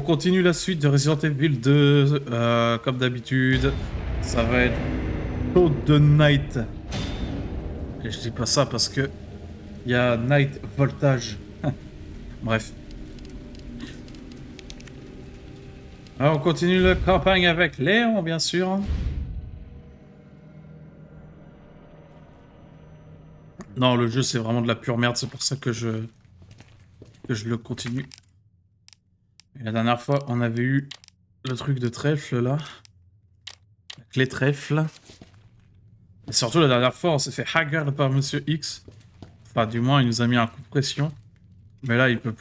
continue la suite de Resident Evil 2. Comme d'habitude, ça va être Show Night. Et je dis pas ça parce que il y a Night Voltage. Bref. Alors, on continue la campagne avec Léon, bien sûr. Non, le jeu c'est vraiment de la pure merde, c'est pour ça que je le continue. Et la dernière fois, on avait eu le truc de trèfle là. La clé trèfle. Et surtout, la dernière fois, on s'est fait hacker par Monsieur X. Enfin, du moins, il nous a mis un coup de pression. Mais là, il ne peut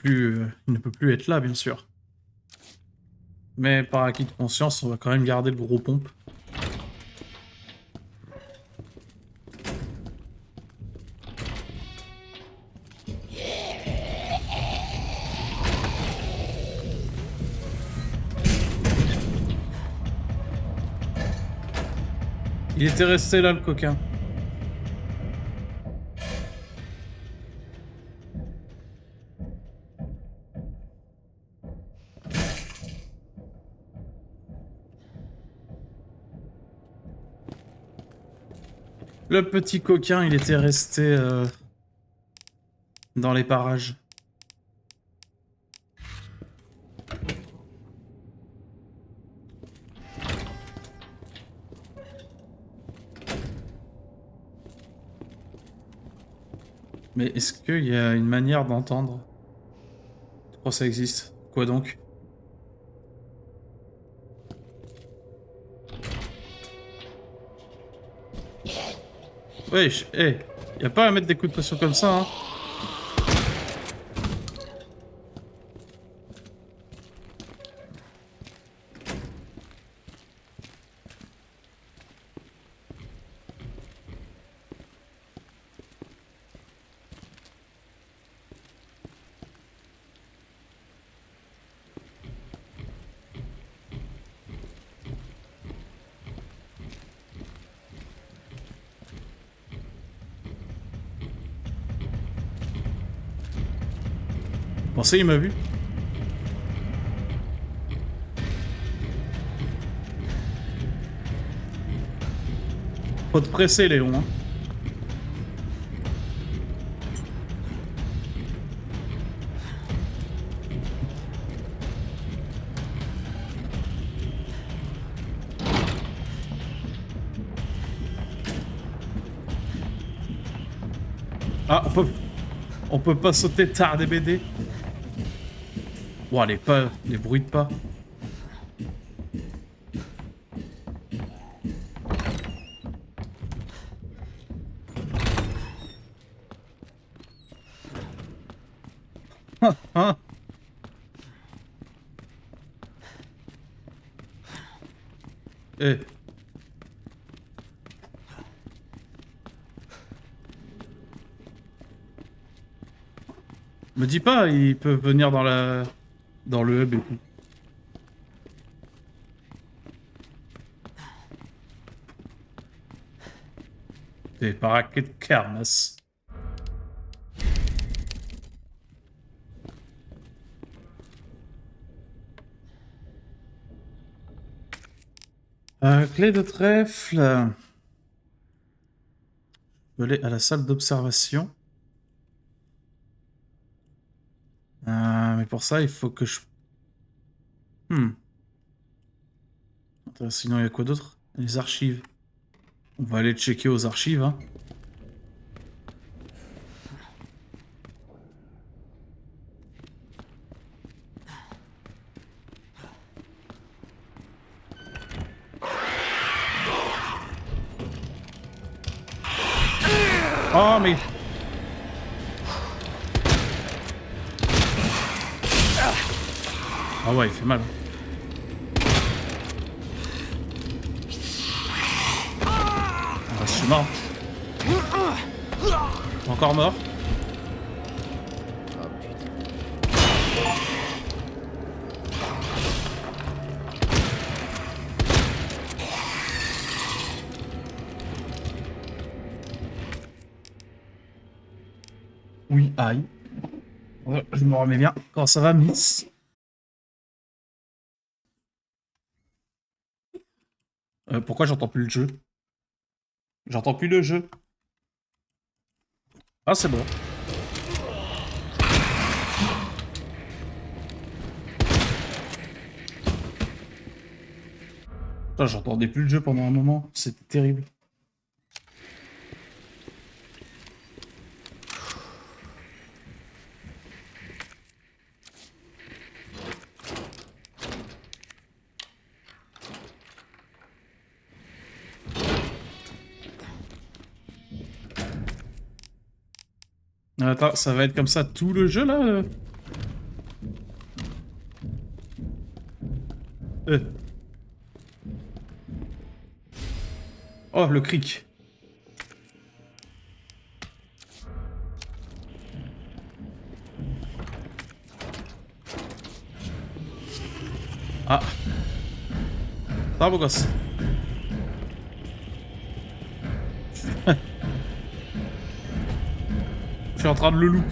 plus être là, bien sûr. Mais par acquis de conscience, on va quand même garder le gros pompe. Il était resté là, le coquin. Le petit coquin, il était resté dans les parages. Mais est-ce qu'il y a une manière d'entendre? Je crois que ça existe. Quoi donc? Wesh, hé, y a pas à mettre des coups de pression comme ça, hein. Vous pensez il m'a vu? Faut te presser, Léon, hein. Ah, on peut pas sauter tard des BD. Ouah, les bruits de pas. Hein? Eh. Me dis pas, il peut venir dans le hub et tout. Des paraquets de kermesse. Clé de trèfle. Je peux aller à la salle d'observation. Mais pour ça, il faut que je... Attends, sinon, il y a quoi d'autre? Les archives. On va aller checker aux archives, hein. Oh, mais... Ah ouais, il fait mal. Ah, je suis mort. Encore mort. Oui, aïe. Je me remets bien. Comment ça va, Miss? Pourquoi j'entends plus le jeu? J'entends plus le jeu. Ah, c'est bon. Putain, j'entendais plus le jeu pendant un moment. C'était terrible. Attends, ça va être comme ça tout le jeu, là Euh. Oh, le cric. Ah. Ça va, beau gosse. Je suis en train de le loop.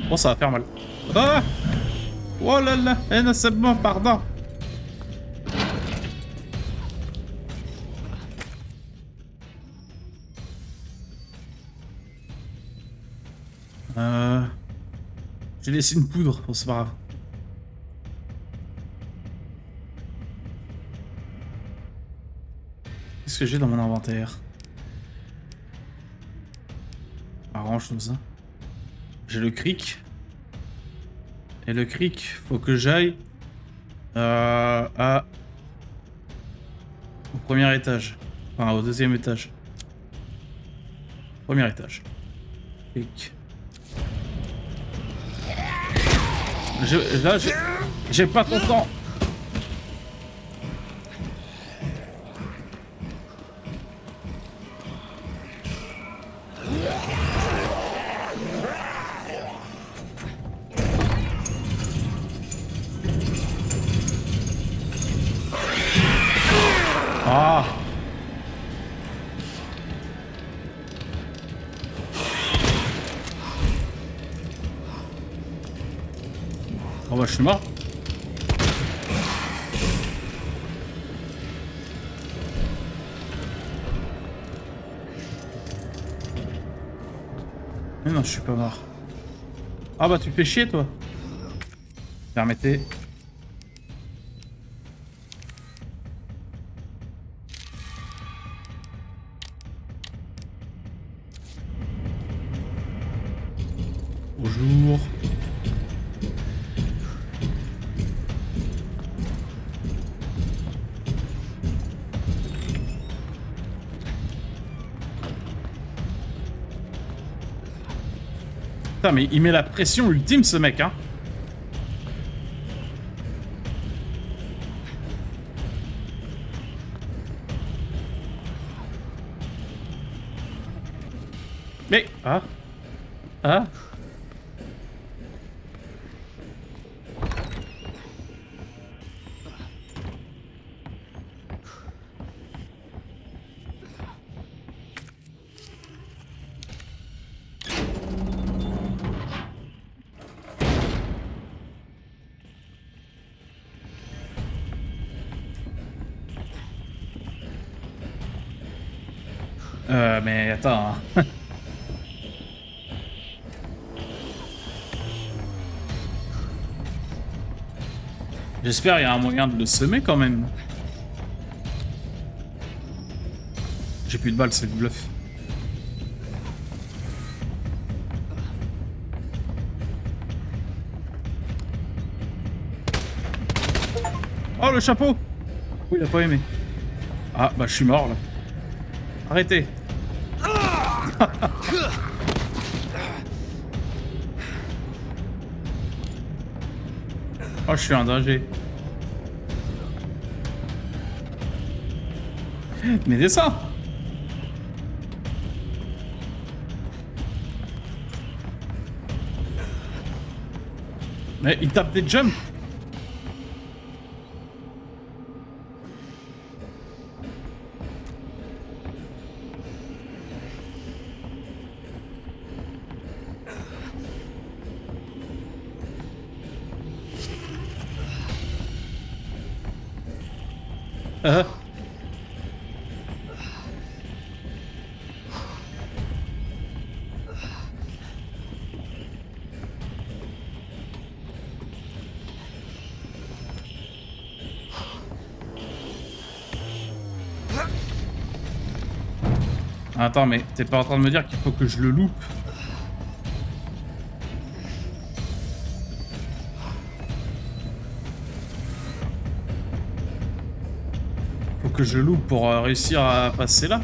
Bon, ça va faire mal. Ah! Oh là là! Eh non, c'est bon, pardon! J'ai laissé une poudre. Bon, c'est pas grave. Qu'est-ce que j'ai dans mon inventaire? Arrange tout ça. J'ai le cric. Et le cric, faut que j'aille au premier étage. Enfin, au deuxième étage. Premier étage. Cric. Là, j'ai pas ton temps. Ah! Oh bah je suis mort. Mais non, je suis pas mort. Ah bah tu fais chier toi. Permettez. Bonjour. Putain mais il met la pression ultime ce mec hein. Mais... Ah. Ah. Mais attends. Hein. J'espère qu'il y a un moyen de le semer quand même. J'ai plus de balles, c'est du bluff. Oh le chapeau! Oui, il a pas aimé. Ah bah je suis mort là. Arrêtez. Oh je suis un danger. Mais descends! Mais il tape des jumps! Attends, mais t'es pas en train de me dire qu'il faut que je le loupe? Faut que je loupe pour réussir à passer là?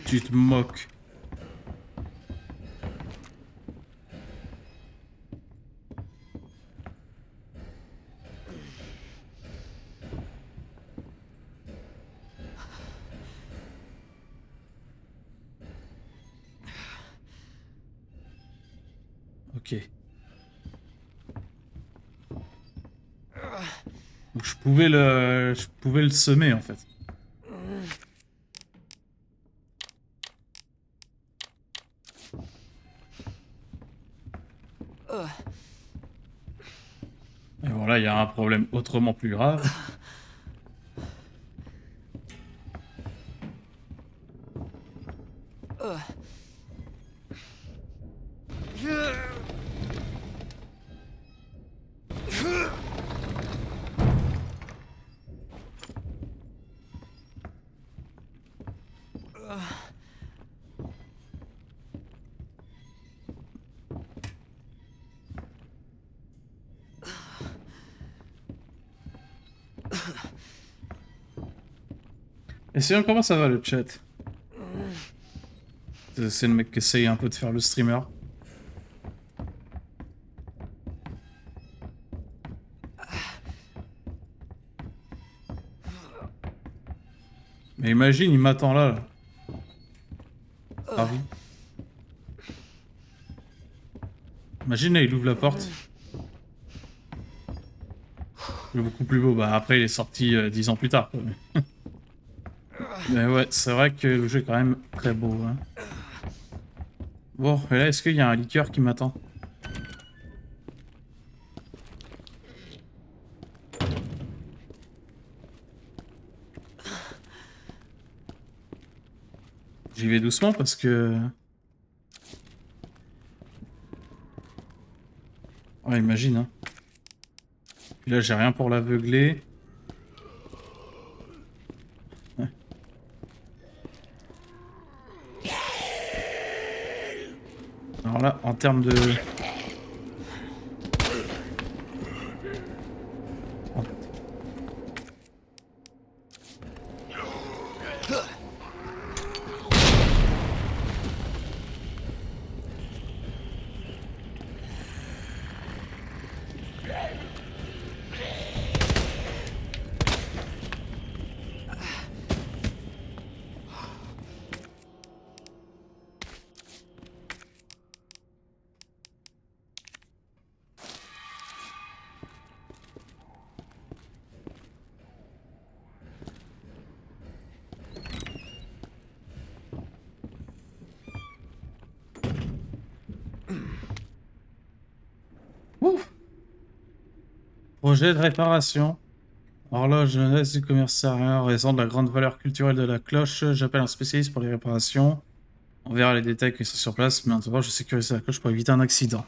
Tu te moques. Ok. Donc je pouvais le semer en fait. Et voilà, il y a un problème autrement plus grave. Et sinon, comment ça va le chat? C'est le mec qui essaye un peu de faire le streamer. Mais imagine, il m'attend là. Ah oui. Imagine, là, il ouvre la porte. Il est beaucoup plus beau. Bah après, il est sorti 10 ans plus tard. Quoi. Mais ouais, c'est vrai que le jeu est quand même très beau. Hein. Bon, et là, est-ce qu'il y a un liqueur qui m'attend? J'y vais doucement parce que... Ouais, imagine, hein. Puis là, j'ai rien pour l'aveugler. Ouais. Alors là, en termes de... Ouf. Projet de réparation. Horloge jeunesse du commissariat, en raison de la grande valeur culturelle de la cloche, j'appelle un spécialiste pour les réparations. On verra les détails qui sont sur place, mais en tout cas, je sécurise la cloche pour éviter un accident.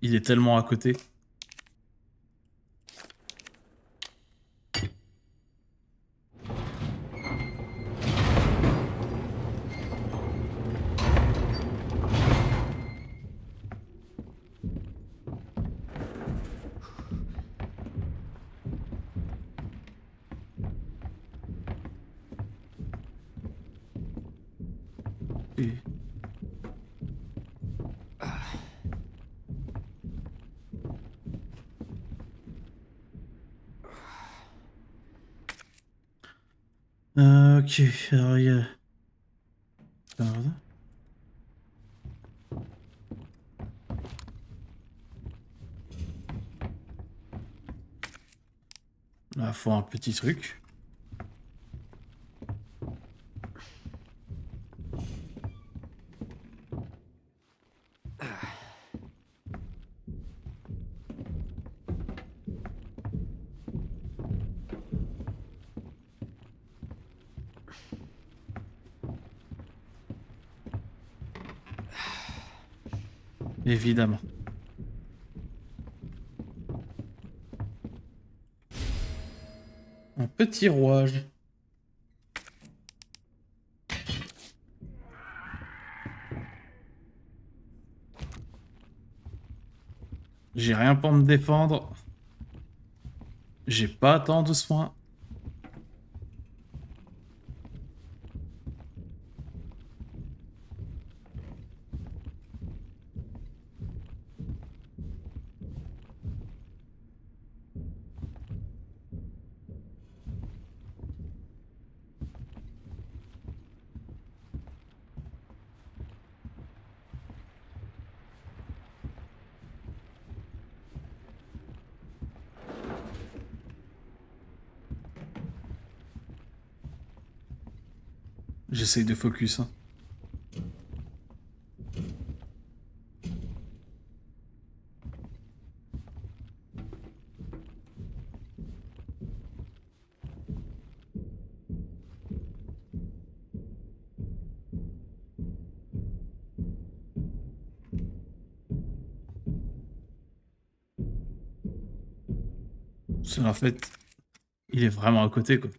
Il est tellement à côté. Et... ok, alors il y a... Pardon. Là, faut un petit truc. Évidemment. Un petit rouage. J'ai rien pour me défendre. J'ai pas tant de soins. J'essaye de focus, hein. Parce qu'en fait, il est vraiment à côté, quoi.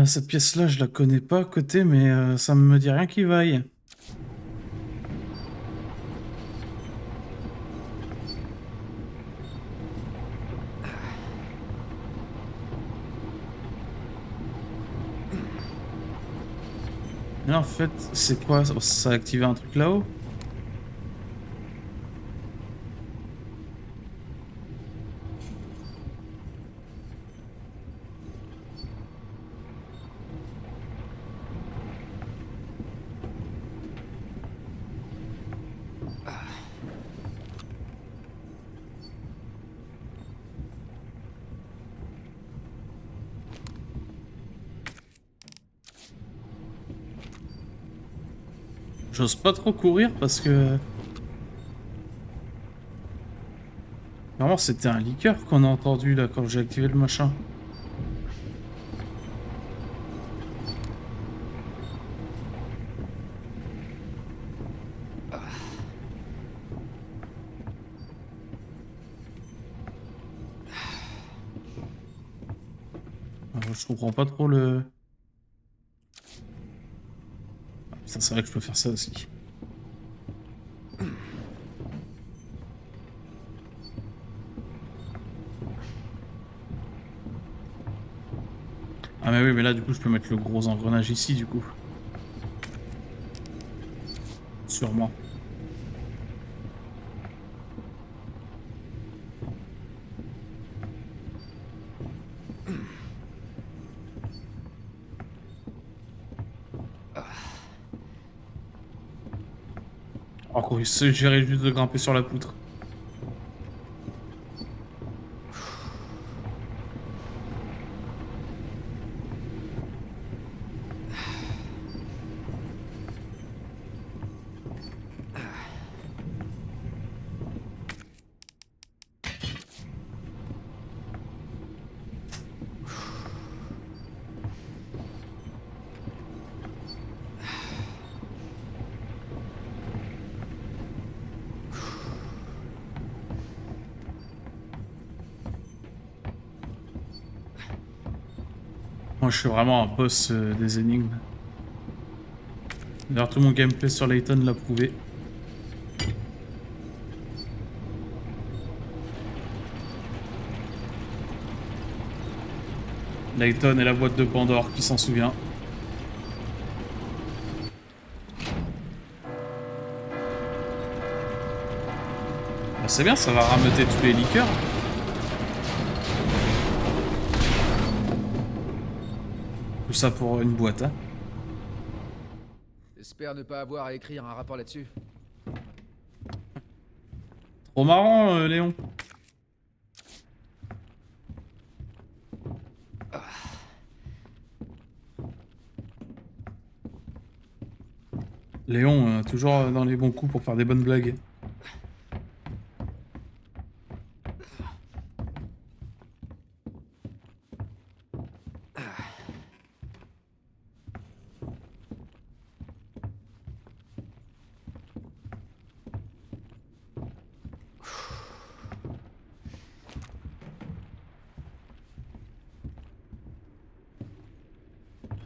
Cette pièce-là, je la connais pas à côté, mais ça me dit rien qui vaille. Là, en fait, c'est quoi? Ça a activé un truc là-haut? J'ose pas trop courir parce que... Vraiment, c'était un liqueur qu'on a entendu là quand j'ai activé le machin. Je comprends pas trop le... Ah, putain, c'est vrai que je peux faire ça aussi. Ah mais oui, mais là du coup je peux mettre le gros engrenage ici du coup. Sûrement. Alors il suffirait juste de grimper sur la poutre. Moi, je suis vraiment un boss des énigmes. D'ailleurs, tout mon gameplay sur Layton l'a prouvé. Layton et la boîte de Pandore, qui s'en souvient. Bah, c'est bien, ça va rameuter tous les liqueurs. Tout ça pour une boîte, hein. J'espère ne pas avoir à écrire un rapport là-dessus. Trop marrant, Léon. Léon, toujours dans les bons coups pour faire des bonnes blagues.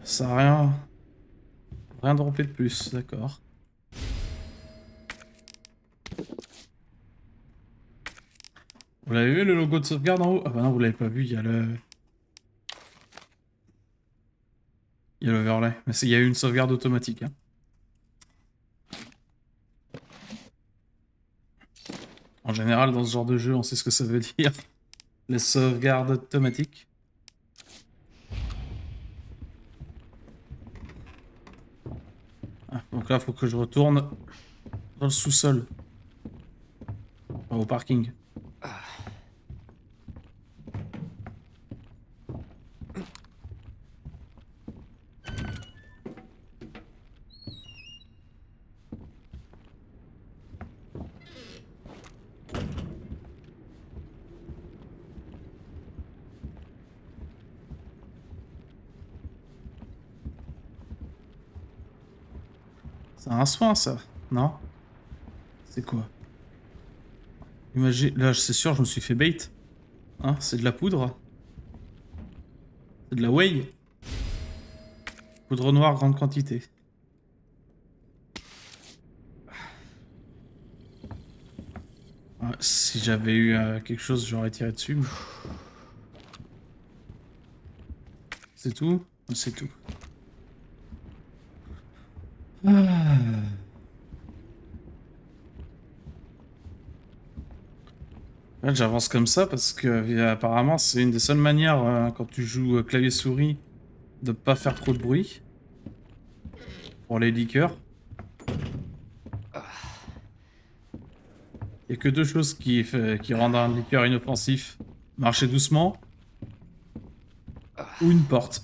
Ça a rien droppé de plus, d'accord. Vous l'avez vu le logo de sauvegarde en haut? Ah bah non, vous l'avez pas vu, il y a le... Il y a l'overlay. Mais il y a eu une sauvegarde automatique, hein. En général, dans ce genre de jeu, on sait ce que ça veut dire. Les sauvegardes automatiques. Ah, donc là, faut que je retourne dans le sous-sol. Enfin, au parking. C'est un soin, ça, non? C'est quoi? Imagine, là, c'est sûr, je me suis fait bait. Hein, c'est de la poudre. C'est de la whey. Poudre noire, grande quantité. Ouais, si j'avais eu quelque chose, j'aurais tiré dessus. Mais... C'est tout? C'est tout. Ah. Ouais, j'avance comme ça parce que apparemment c'est une des seules manières quand tu joues clavier-souris de pas faire trop de bruit pour les liqueurs. Il y a que deux choses qui rendent un liqueur inoffensif: marcher doucement ou une porte.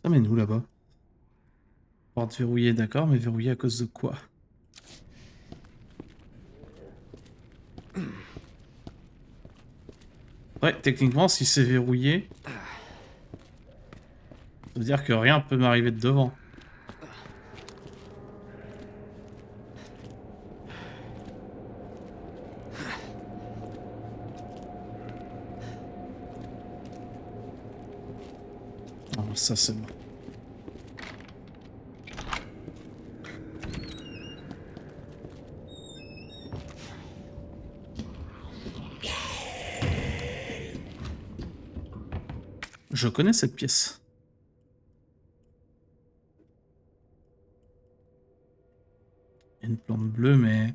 Ça mène où là-bas? Porte verrouillée, d'accord, mais verrouillée à cause de quoi? Ouais, techniquement, si c'est verrouillé, ça veut dire que rien peut m'arriver de devant. Ah, ça c'est bon. Je connais cette pièce. Il y a une plante bleue, mais...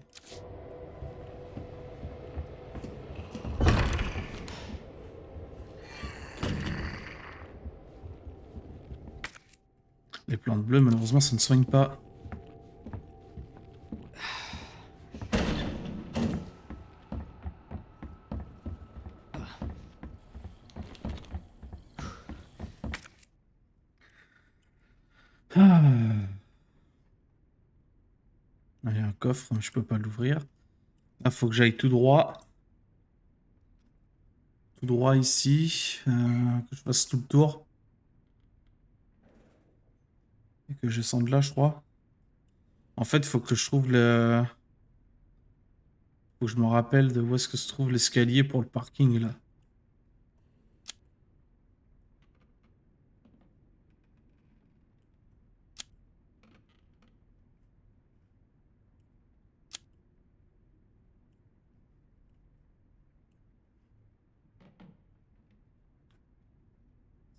Les plantes bleues, malheureusement, ça ne soigne pas. Ah. Il y a un coffre, mais je peux pas l'ouvrir. Là, faut que j'aille tout droit. Tout droit ici. Que je fasse tout le tour. Et que je descende là, je crois. En fait, faut que je trouve le... Faut que je me rappelle de où est-ce que se trouve l'escalier pour le parking, là.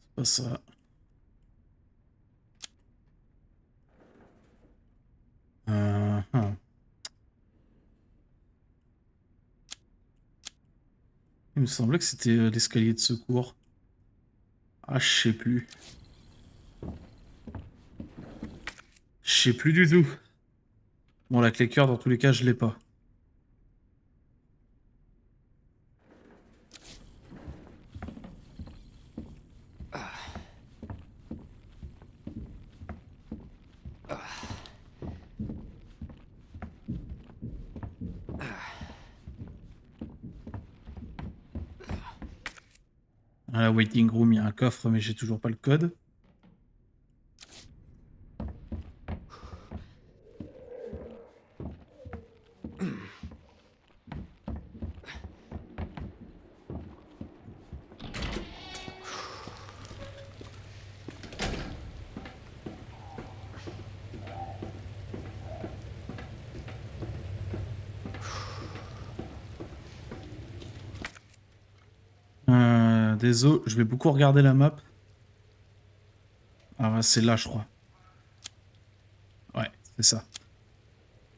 C'est pas ça. Hum. Il me semblait que c'était l'escalier de secours. Ah, je sais plus. Je sais plus du tout. Bon, la clé cœur, dans tous les cas, je l'ai pas. À la waiting room, il y a un coffre, mais j'ai toujours pas le code. Désolé, je vais beaucoup regarder la map. Ah, ouais, c'est là, je crois. Ouais, c'est ça.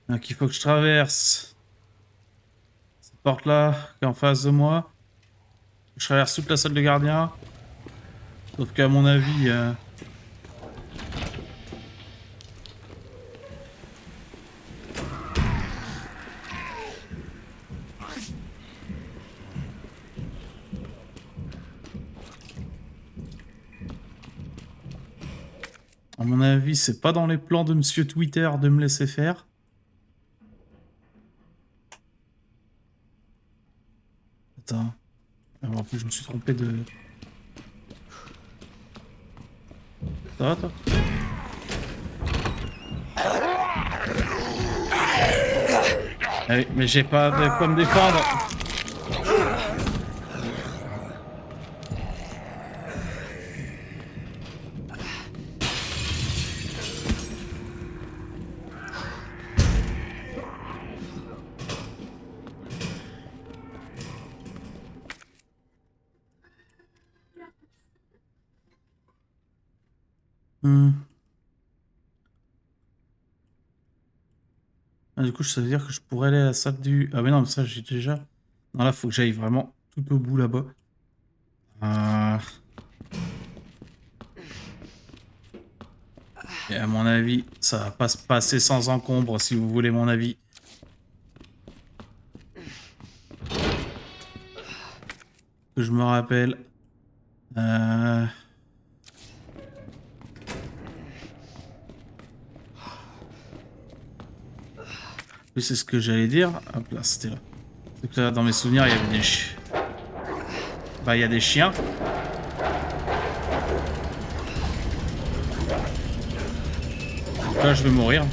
Donc, il faut que je traverse cette porte-là, qui est en face de moi. Je traverse toute la salle de gardien. Sauf qu'à mon avis... À mon avis, c'est pas dans les plans de Monsieur Twitter de me laisser faire. Attends. Ah, en plus, je me suis trompé de... Ça va, toi? Ah oui, mais j'ai pas de quoi me défendre. Hmm. Ah, du coup, ça veut dire que je pourrais aller à la salle du... Ah mais non, mais ça, j'ai déjà... Non, là, faut que j'aille vraiment tout au bout, là-bas. Euh... Et à mon avis, ça va pas se passer sans encombre, si vous voulez mon avis. Que je me rappelle. Euh... Oui, c'est ce que j'allais dire. Hop là, c'était là. C'est que là, dans mes souvenirs, il y avait des chiens. Bah, il y a des chiens. Donc là, je vais mourir.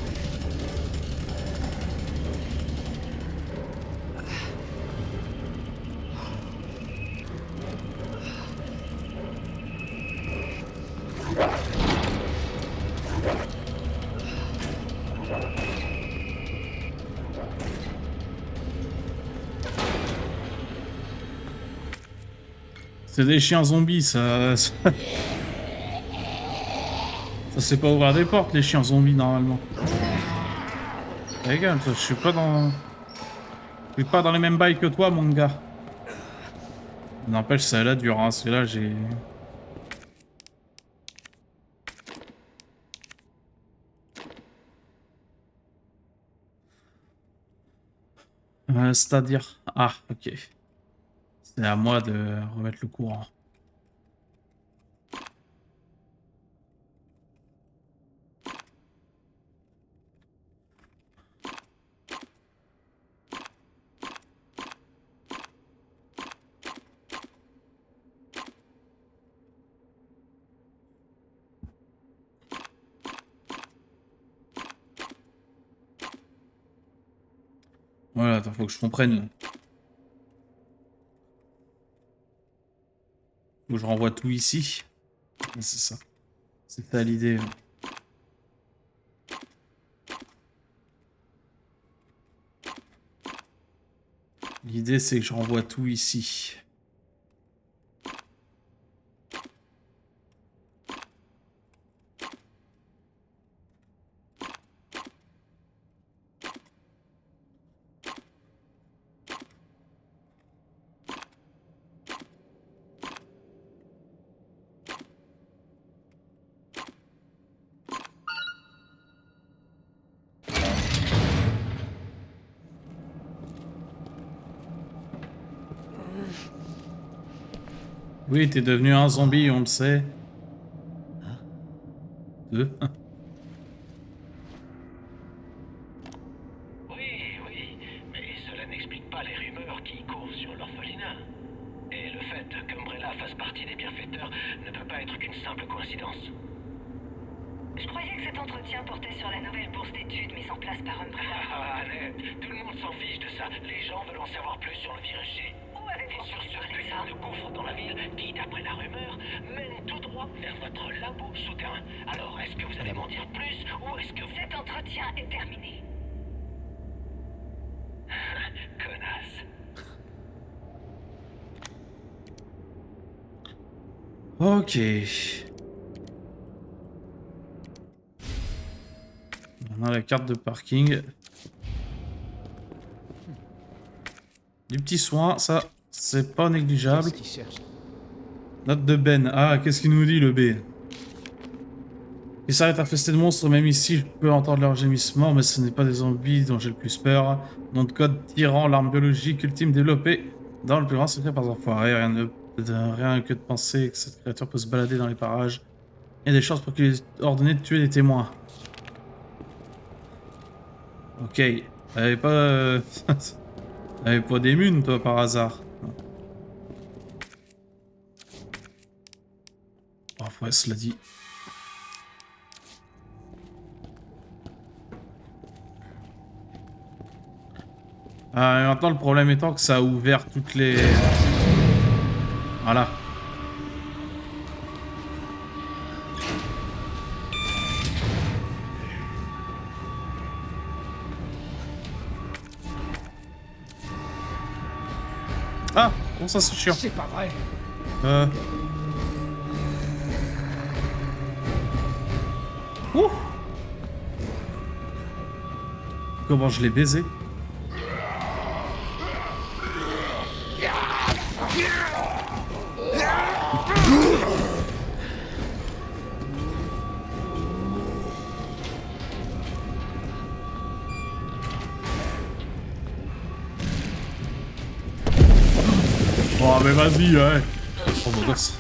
C'est des chiens zombies, ça sait pas ouvrir des portes, les chiens zombies, normalement. Regarde, je suis pas dans... Je suis pas dans les mêmes bails que toi, mon gars. N'empêche, ça là dure, hein. C'est là, j'ai... C'est-à-dire... Ah, ok. C'est à moi de remettre le courant. Voilà, attends, faut que je comprenne. Faut que je renvoie tout ici. Ouais, c'est ça. C'est ça l'idée. L'idée, c'est que je renvoie tout ici. Oui, t'es devenu un zombie, on le sait. Deux. Oui, oui, mais cela n'explique pas les rumeurs qui courent sur l'orphelinat. Et le fait qu'Umbrella fasse partie des bienfaiteurs ne peut pas être qu'une simple coïncidence. Je croyais que cet entretien portait sur la nouvelle bourse d'études mise en place par Umbrella. Ah, Annette, tout le monde s'en fiche de ça. Les gens veulent en savoir plus sur le virus G. Où avez-vous Et sur entendu ce parler de putain ça? de gouffre dans la ville qui, d'après la rumeur, mène tout droit vers votre labo souterrain. Alors, est-ce que vous allez m'en dire plus ou est-ce que vous... Cet entretien est terminé. Connasse. Ok. On a la carte de parking. Du petit soin, ça, c'est pas négligeable. Qu'est-ce qu'il cherche? Note de Ben. Ah, qu'est-ce qu'il nous dit, le B? Il s'arrête infesté de monstres, même ici, je peux entendre leurs gémissements, mais ce n'est pas des zombies dont j'ai le plus peur. Nom de code Tyran, l'arme biologique ultime développée dans le plus grand secret par enfoirés. Rien que de penser que cette créature peut se balader dans les parages. Il y a des chances pour qu'il ait ordonné de tuer des témoins. Ok. T'avais pas... T'avais pas des munes, toi, par hasard? Oh, ouais, cela dit... maintenant, le problème étant que ça a ouvert toutes les... Voilà. Ah, bon, ça c'est chiant. C'est pas vrai. Ouh. Comment je l'ai baisé? Oh mais vas-y, ouais. Oh mon gosse.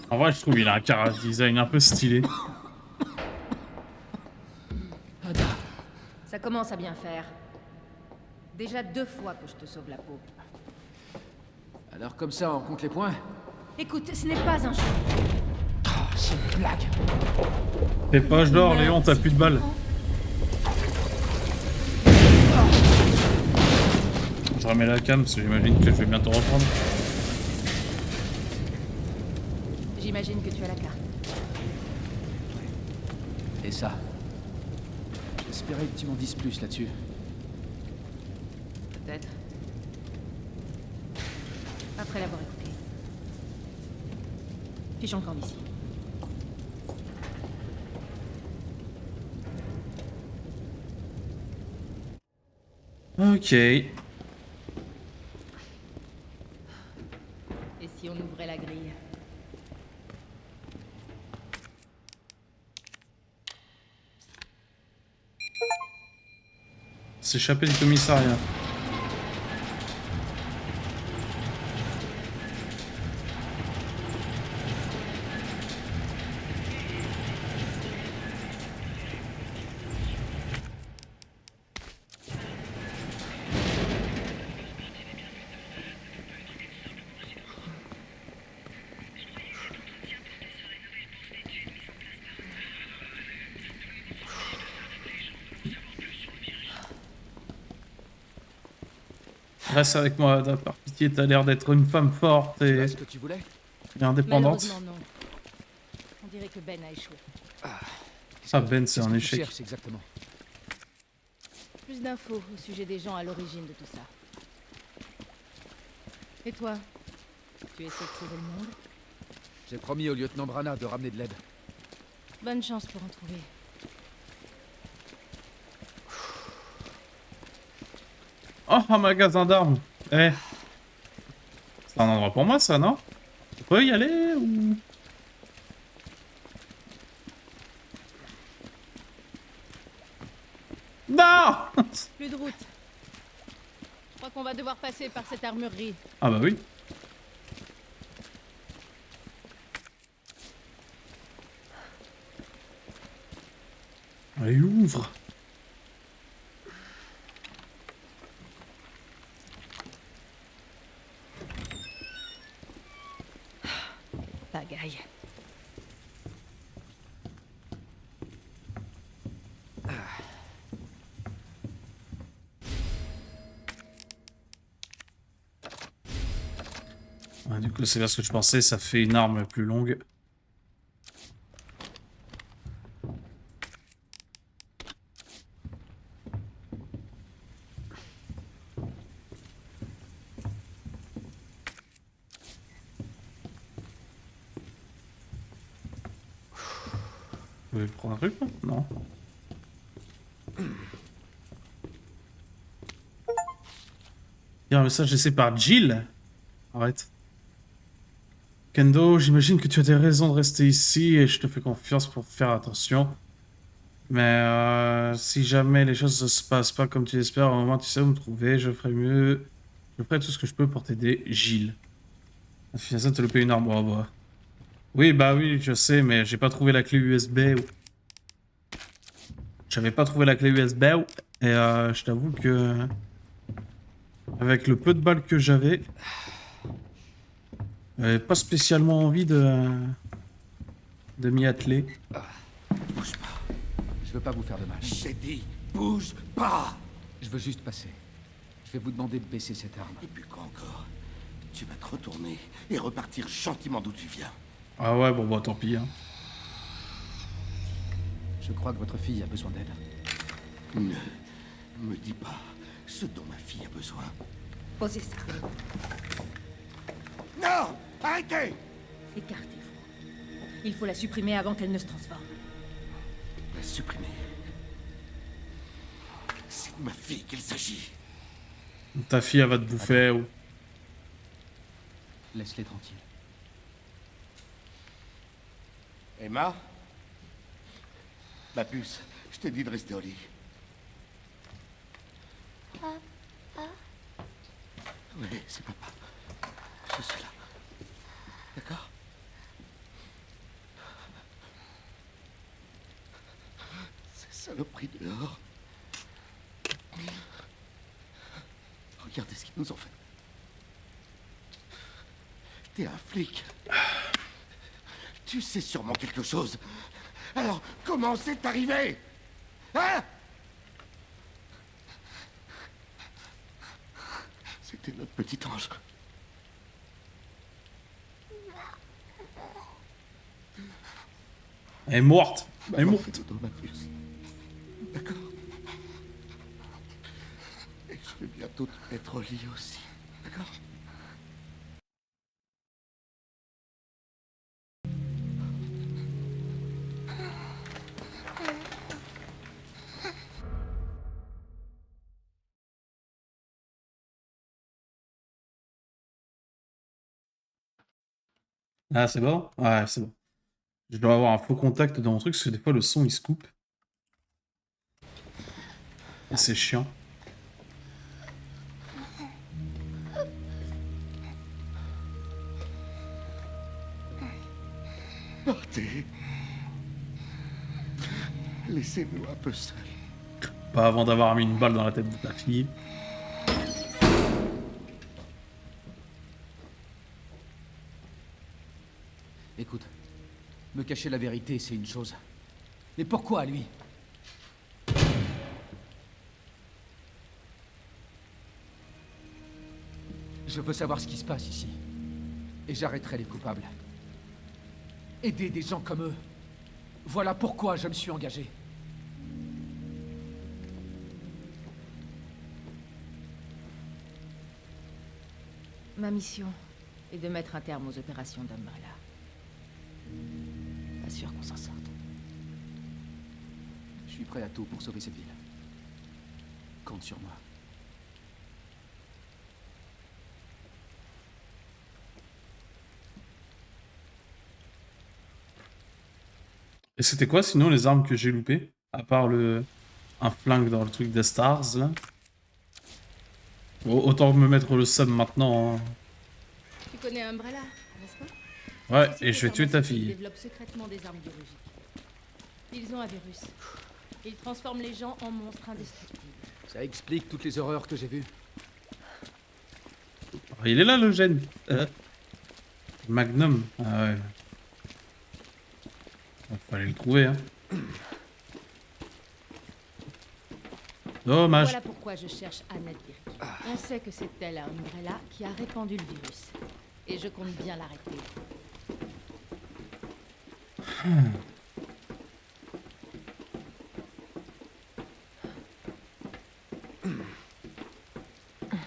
En vrai, je trouve qu'il a un character design un peu stylé. Ça commence à bien faire. Déjà 2 fois que je te sauve la peau. Alors comme ça, on compte les points? Écoute, ce n'est pas un jeu. Ah, c'est une blague. Fais pas genre, Léon, t'as plus de balles. Je remets la cam parce que j'imagine que je vais bientôt reprendre. J'imagine que tu as la carte. Et ça? J'espérais que tu m'en dises plus là-dessus. Peut-être. Après l'avoir écouté. Fichons le camp d'ici. Ok. Et si on ouvrait la grille? S'échapper du commissariat. Reste avec moi, par pitié, t'as l'air d'être une femme forte Tu et, as ce que tu voulais? et indépendante. Malheureusement, non. On dirait que Ben a échoué. Ah, Ben, c'est Qu'est-ce un que tu échec. cherches exactement? Plus d'infos au sujet des gens à l'origine de tout ça. Et toi? Tu essaies de sauver le monde? J'ai promis au lieutenant Brana de ramener de l'aide. Bonne chance pour en trouver. Oh, un magasin d'armes. Eh. C'est un endroit pour moi, ça, non? Je peux y aller ou... Non. Plus de route. Je crois qu'on va devoir passer par cette armurerie. Ah bah oui. Allez, ouvre. Pagaille. Ouais, du coup, c'est bien ce que je pensais, ça fait une arme plus longue. Vous voulez prendre un truc, là? Non. Il y a un message laissé par Jill. Arrête. Kendo, j'imagine que tu as des raisons de rester ici et je te fais confiance pour faire attention. Mais si jamais les choses ne se passent pas comme tu l'espères, au moment tu sais où me trouver, je ferai mieux. Je ferai tout ce que je peux pour t'aider, Gilles. Finalement, te le paye une arme. Oh, bah. Oui, bah oui, je sais, mais j'ai pas trouvé la clé USB. J'avais pas trouvé la clé USB et je t'avoue que avec le peu de balles que j'avais, j'avais pas spécialement envie de m'y atteler. Bouge pas. Je veux pas vous faire de mal. J'ai dit, bouge pas! Je veux juste passer. Je vais vous demander de baisser cette arme. Et puis quoi encore? Tu vas te retourner et repartir gentiment d'où tu viens. Ah ouais, bon bah tant pis. Hein. Je crois que votre fille a besoin d'aide. Ne me dis pas ce dont ma fille a besoin. Posez ça. Non! Arrêtez! Écartez-vous. Il faut la supprimer avant qu'elle ne se transforme. La supprimer. C'est de ma fille qu'il s'agit. Ta fille, elle va te bouffer ou... Laisse-les tranquilles. Emma? Ma puce, je t'ai dit de rester au lit. Oui, c'est papa. Je suis là. D'accord? Ces saloperies dehors. Regardez ce qu'ils nous ont fait. T'es un flic. Tu sais sûrement quelque chose. Alors, comment c'est arrivé? Hein? C'était notre petit ange. Elle est morte. Elle est Maman morte. fait dodo, ma puce. D'accord? Et je vais bientôt te mettre au lit aussi. D'accord? Ah, c'est bon? Ouais, c'est bon. Je dois avoir un faux contact dans mon truc parce que des fois le son il se coupe. Et c'est chiant. Partez. Laissez-nous un peu seuls. Pas avant d'avoir mis une balle dans la tête de ta fille. Écoute, me cacher la vérité, c'est une chose. Mais pourquoi lui? Je veux savoir ce qui se passe ici. Et j'arrêterai les coupables. Aider des gens comme eux. Voilà pourquoi je me suis engagé. Ma mission est de mettre un terme aux opérations d'Umbrella. Pas sûr qu'on s'en sorte. Je suis prêt à tout pour sauver cette ville. Compte sur moi. Et c'était quoi sinon les armes que j'ai loupées? À part un flingue dans le truc des Stars là. Bon, autant me mettre le sub maintenant. Hein. Tu connais Umbrella, n'est-ce pas? Ouais, et je vais tuer ta Ils fille. développent secrètement des armes biologiques. Ils ont un virus. Ils transforment les gens en monstres indestructibles. Ça explique toutes les horreurs que j'ai vues. Ah, il est là le gène. Magnum. Ah ouais. Fallait le trouver hein. Dommage. Voilà pourquoi je cherche Annette Birkin. On sait que c'est elle à Umbrella qui a répandu le virus. Et je compte bien l'arrêter.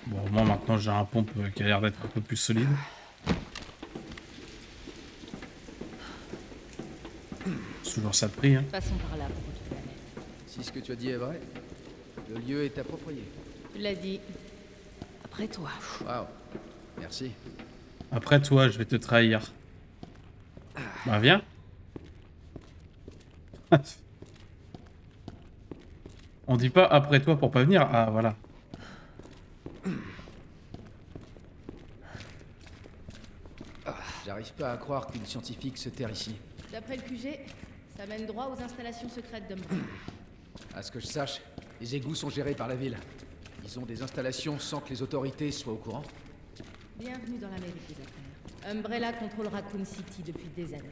Bon, moi maintenant j'ai un pompe qui a l'air d'être un peu plus solide. C'est toujours ça de prix hein. Passons par là pour retrouver Annette. Si ce que tu as dit est vrai, le lieu est approprié. Tu l'as dit. Après toi. Waouh. Merci. Après toi, je vais te trahir. Bah viens. On dit pas après toi pour pas venir. Ah voilà. J'arrive pas à croire qu'une scientifique se terre ici. D'après le QG, ça mène droit aux installations secrètes d'Umbrella. À ce que je sache, les égouts sont gérés par la ville. Ils ont des installations sans que les autorités soient au courant. Bienvenue dans l'Amérique des affaires. Umbrella contrôle Raccoon City depuis des années.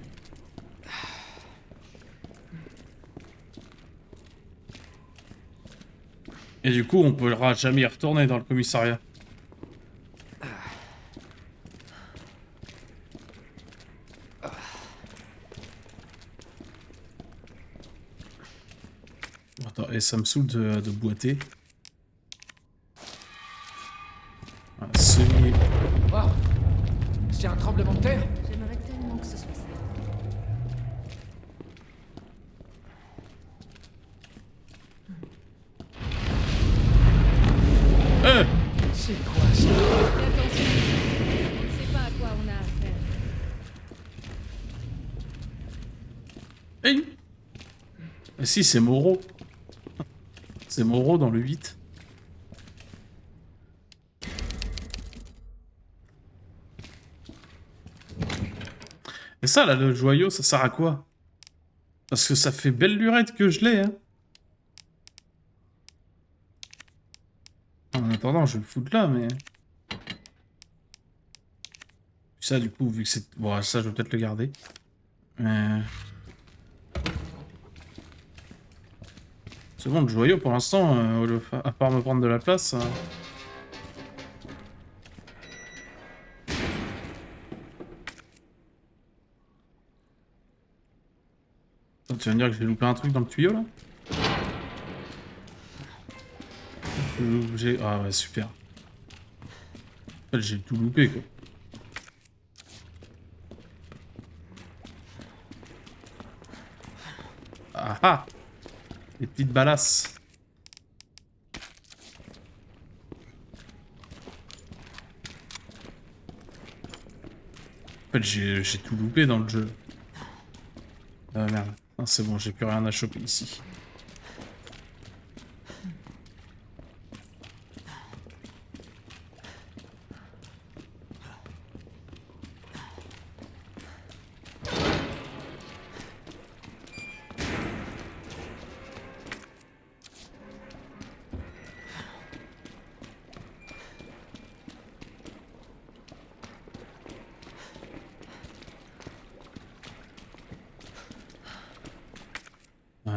Et du coup, on pourra jamais y retourner dans le commissariat. Attends, et ça me saoule de boiter. Voilà, semi... Waouh. C'est un tremblement de terre. J'aimerais tellement que ce soit ça. C'est quoi ça? Fais attention. On ne sait pas à quoi on a affaire. Hey. Ah si, c'est Moreau. C'est Moreau dans le 8. Et ça, là, le joyau, ça sert à quoi? Parce que ça fait belle lurette que je l'ai, hein. En attendant, je vais le foutre là, mais... Ça, du coup, vu que c'est... Bon, ça, je vais peut-être le garder. Mais... C'est bon, le joyau, pour l'instant, à part me prendre de la place... Tu vas me dire que j'ai loupé un truc dans le tuyau, là? Ah ouais, super. En fait, j'ai tout loupé, quoi. Ah ah! Les petites balasses. En fait, j'ai tout loupé dans le jeu. Ah merde. Ah, c'est bon, j'ai plus rien à choper ici.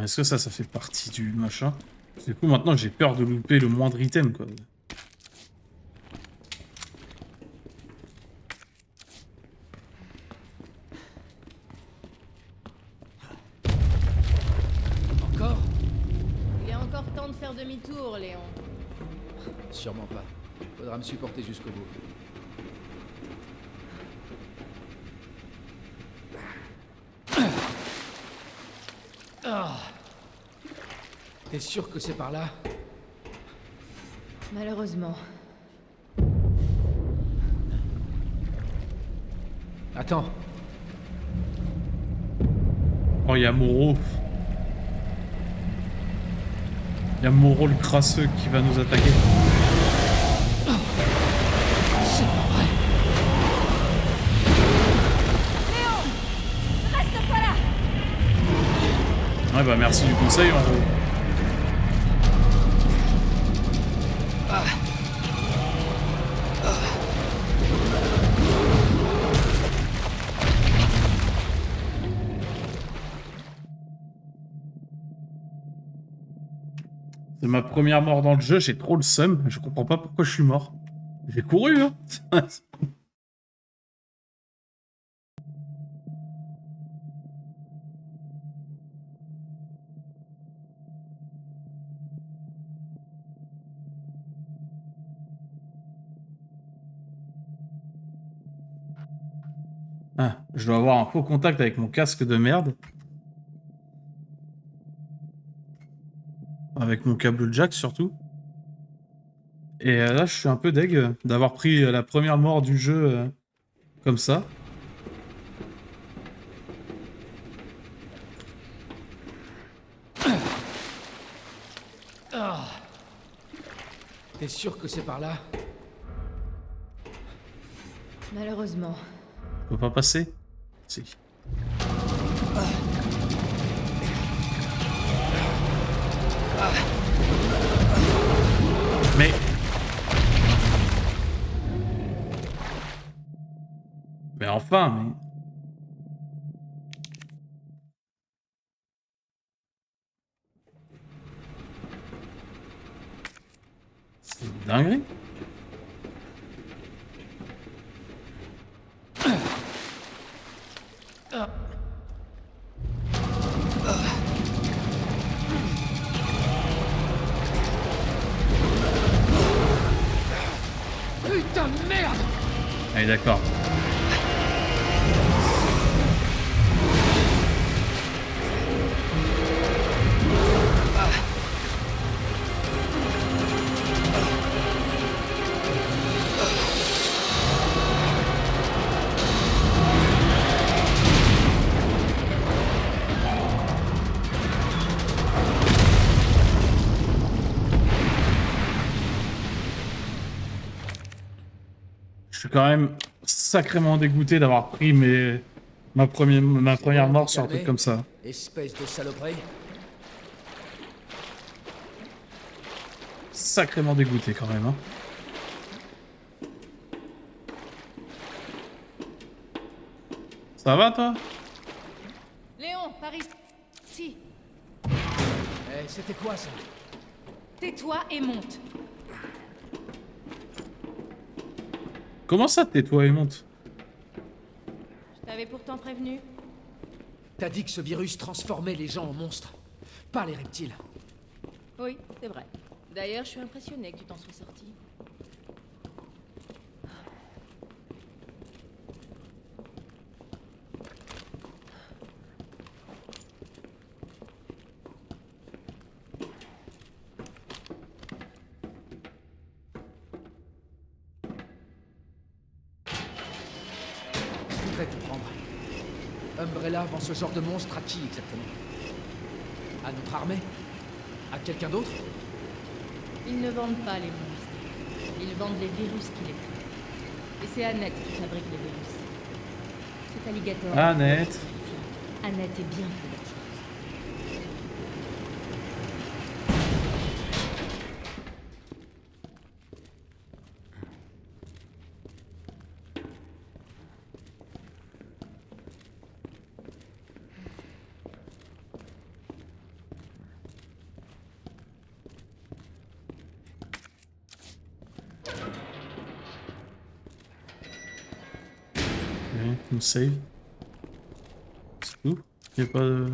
Est-ce que ça fait partie du machin? Du coup, maintenant, j'ai peur de louper le moindre item, quoi. Encore? Il est encore temps de faire demi-tour, Léon. Sûrement pas. Faudra me supporter jusqu'au bout. Ah. T'es sûr que c'est par là? Malheureusement. Attends. Oh, il y a Moreau. Il y a Moreau le crasseux qui va nous attaquer. C'est pas vrai. Reste pas là! Ouais, bah merci du conseil, en gros. C'est ma première mort dans le jeu, j'ai trop le seum, je comprends pas pourquoi je suis mort. J'ai couru, hein. Ah, je dois avoir un faux contact avec mon casque de merde. Avec mon câble jack surtout. Et là, je suis un peu deg d'avoir pris la première mort du jeu comme ça. Ah. T'es sûr que c'est par là? Malheureusement. Je peux pas passer. Si. Mais... Mais enfin, mais... C'est une dinguerie. Putain de merde! Allez, d'accord. Je suis quand même sacrément dégoûté d'avoir pris ma première mort sur un truc comme ça. Espèce de saloperie. Sacrément dégoûté quand même. Hein. Ça va toi? Léon, par ici. Eh, c'était quoi ça? Tais-toi et monte. Comment ça tais-toi et monte? Je t'avais pourtant prévenu. T'as dit que ce virus transformait les gens en monstres, pas les reptiles. Oui, c'est vrai. D'ailleurs, je suis impressionnée que tu t'en sois sorti. Je voudrais comprendre. Umbrella vend ce genre de monstre à qui exactement? À notre armée? À quelqu'un d'autre? Ils ne vendent pas les monstres. Ils vendent les virus qui les créent. Et c'est Annette qui fabrique les virus. Cet alligator... Annette. Annette est bien plus dangereuse. Ouais, on save. C'est tout. Y'a pas de...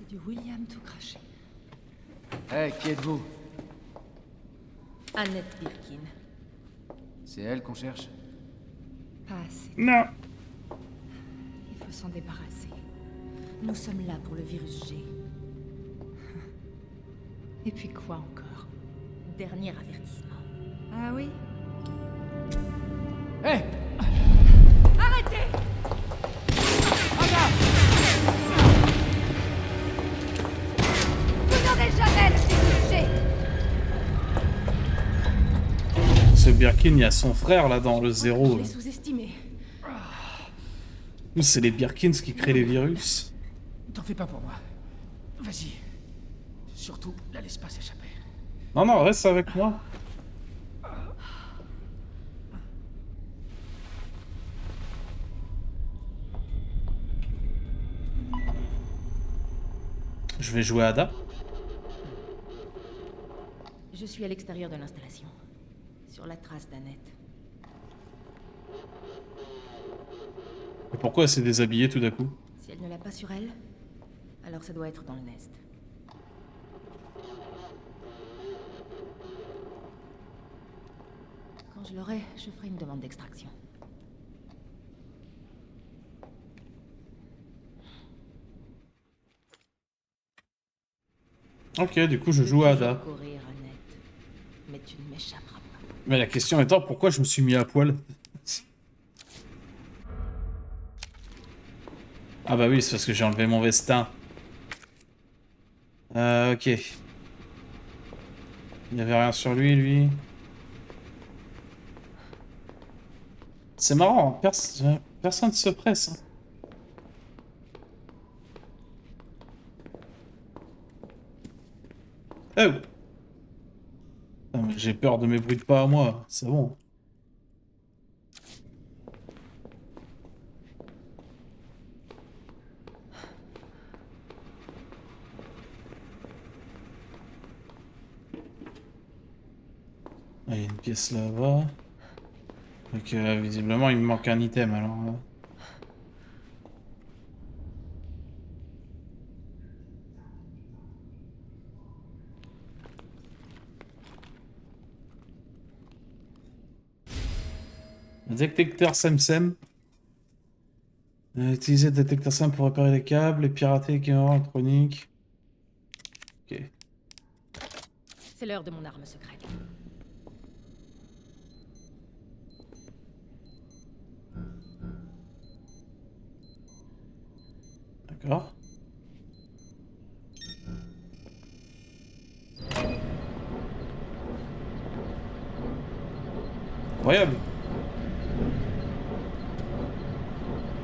C'est du William tout craché. Hé, qui êtes-vous? Annette Birkin. C'est elle qu'on cherche? Pas assez. Non. Il faut s'en débarrasser. Nous sommes là pour le virus G. Et puis quoi encore? Dernier avertissement. Ah oui? Hé! Arrêtez! Vous n'aurez jamais le virus G. Ce Birkin, il y a son frère là dans le Je zéro. l'ai sous-estimé. Nous, c'est les Birkins qui créent les virus. T'en fais pas pour moi. Vas-y. Surtout, la laisse pas s'échapper. Non, non, reste avec moi. Je vais jouer Ada. Je suis à l'extérieur de l'installation. Sur la trace d'Annette. Et pourquoi elle s'est déshabillée tout d'un coup? Si elle ne l'a pas sur elle, alors ça doit être dans le nest. Quand je l'aurai, je ferai une demande d'extraction. Ok, du coup, je joue à Ada. Courir, Annette, mais tu ne m'échapperas pas. Mais la question étant, pourquoi je me suis mis à poil? Ah bah oui, c'est parce que j'ai enlevé mon vestin. Ok. Il n'y avait rien sur lui. C'est marrant, personne ne se presse. Hein. Oh! Putain, mais j'ai peur de mes bruits de pas à moi, c'est bon. Ah, il y a une pièce là-bas. Donc visiblement il me manque un item alors. Détecteur SEM. Utiliser le détecteur SEM pour réparer les câbles et pirater les caméras électroniques. Ok. C'est l'heure de mon arme secrète. D'accord. Incroyable.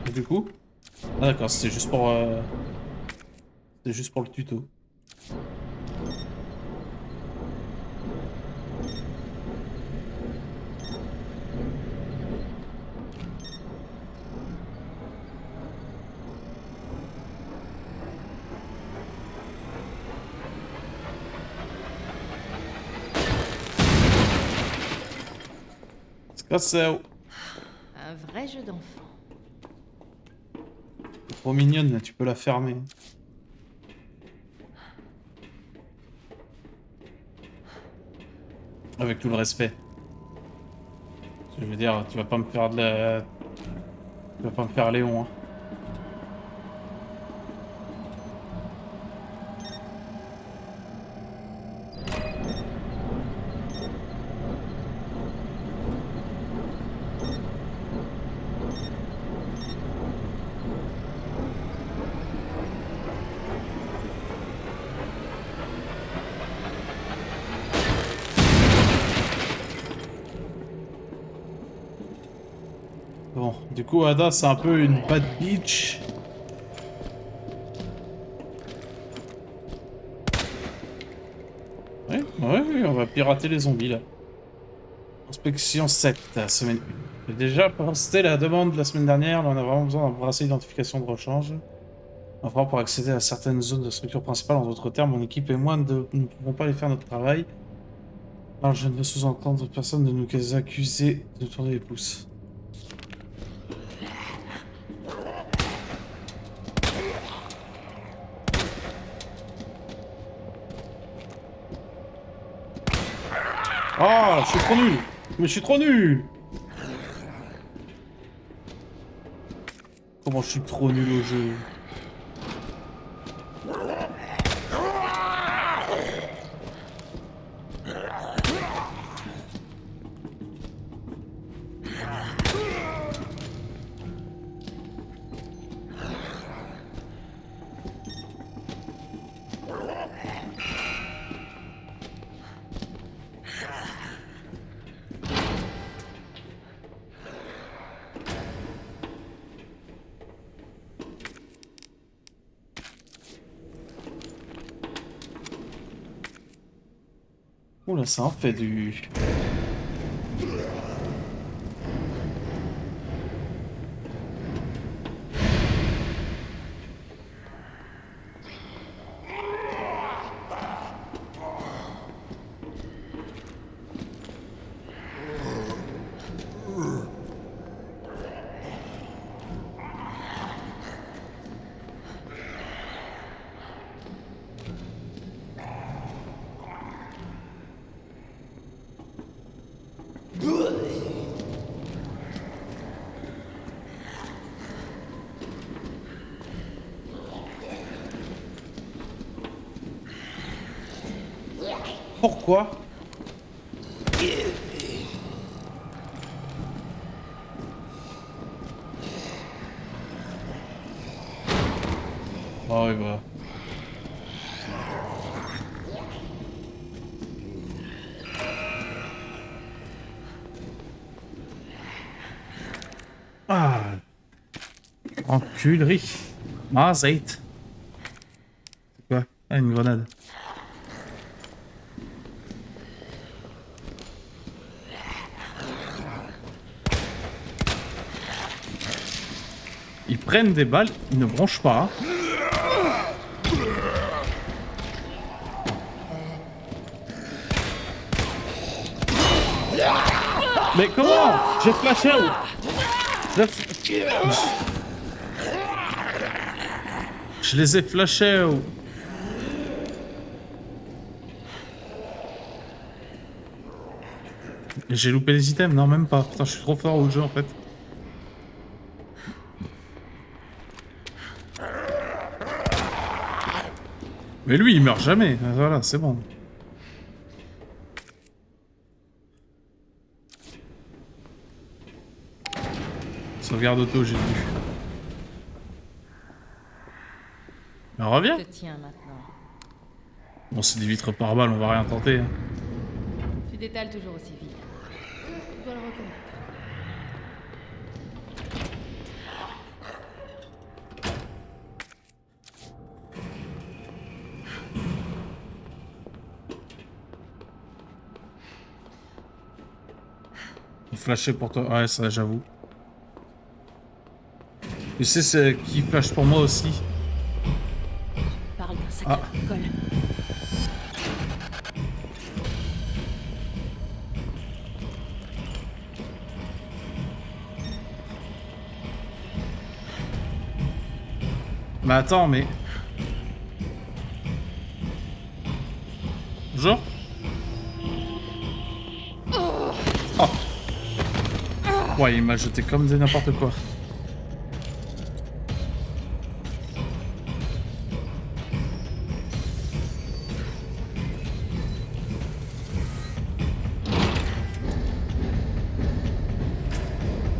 Et du coup? Ah d'accord, c'était juste pour le tuto. C'est Un vrai jeu d'enfant. trop mignonne, tu peux la fermer. Avec tout le respect. Je veux dire, tu vas pas me faire de la... Tu vas pas me faire Léon, hein. Bon, du coup, Ada, c'est un peu une bad bitch. Oui, on va pirater les zombies, là. Inspection 7, semaine 1. J'ai déjà posté la demande de la semaine dernière, mais on a vraiment besoin d'un bracelet d'identification de rechange. Enfin, pour accéder à certaines zones de structure principale, en d'autres termes, mon équipe et moi ne pouvons pas aller faire notre travail. Alors je ne veux sous-entendre personne de nous accuser de tourner les pouces. Oh, je suis trop nul. Mais je suis trop nul. Comment je suis trop nul au jeu. Oula, ça en fait du... Pourquoi? Oh, oui, bah... Ah, enculerie. Ah, Zait. C'est quoi? Ah, une grenade. Ils prennent des balles, ils ne bronchent pas. Mais comment? J'ai flashé out. Je les ai flashés out. Et j'ai loupé les items, non même pas. Putain, je suis trop fort au jeu en fait. Mais lui, il meurt jamais. Voilà, c'est bon. Sauvegarde auto, j'ai vu. Mais reviens. Je te tiens maintenant. Bon, c'est des vitres par balle, on va rien tenter. Hein. Tu détales toujours aussi vite. Tu dois le reconnaître. Flasher pour toi. Ouais, ça, j'avoue. Tu sais, c'est qui flash pour moi aussi. Parle d'un sacré alcool. Mais attends, mais... Bonjour. Oh. Ouais, il m'a jeté comme des n'importe quoi.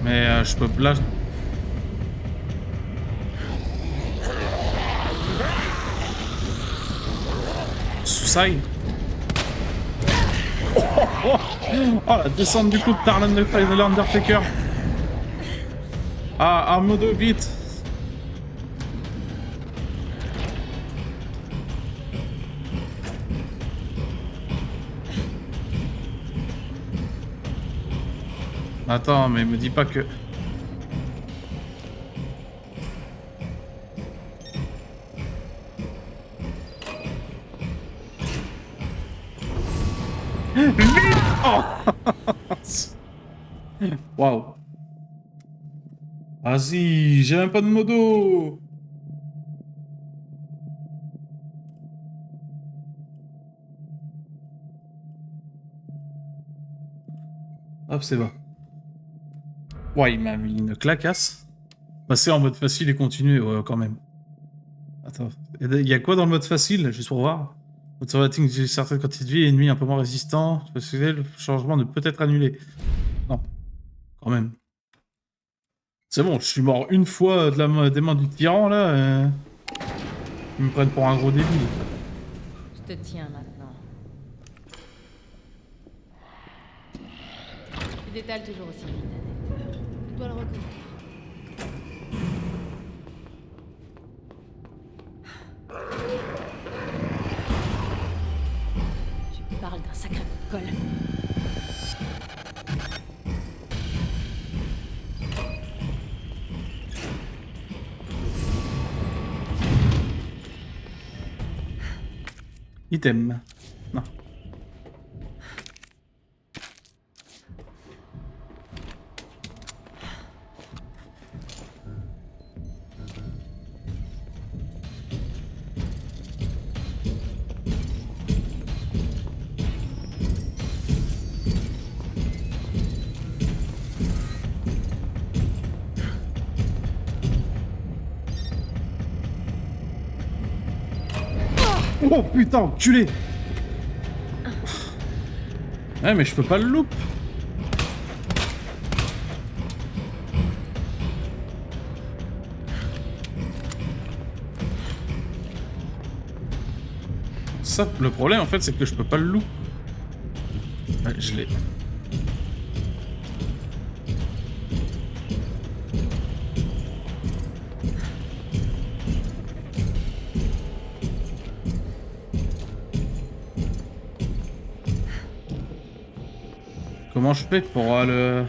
Mais je peux blast... Suicide. Oh, la descente du coup de Tarlan de l'Undertaker. Ah, arme de vite. Attends, mais me dis pas que... Vite! Oh. Waouh. Vas-y, j'ai même pas de modo. Hop, c'est bon. Ouais, il m'a mis une clacasse. Passer en mode facile et continuer, ouais, quand même. Attends, il y a quoi dans le mode facile, juste pour voir? Automatique d'une certaine quantité de vie, ennemi un peu moins résistant. Parce que le changement ne peut être annulé. Non, quand même. C'est bon, je suis mort une fois des mains du tyran, là. Ils me prennent pour un gros débile. Je te tiens maintenant. Tu détales toujours aussi vite, Annette. Tu dois le reconnaître. Tu parles d'un sacré coup de colle. Item. Non. Oh putain, enculé! Ouais, mais je peux pas le loop! Ça, le problème en fait, c'est que je peux pas le loop. Ouais, je l'ai. Comment je fais pour le...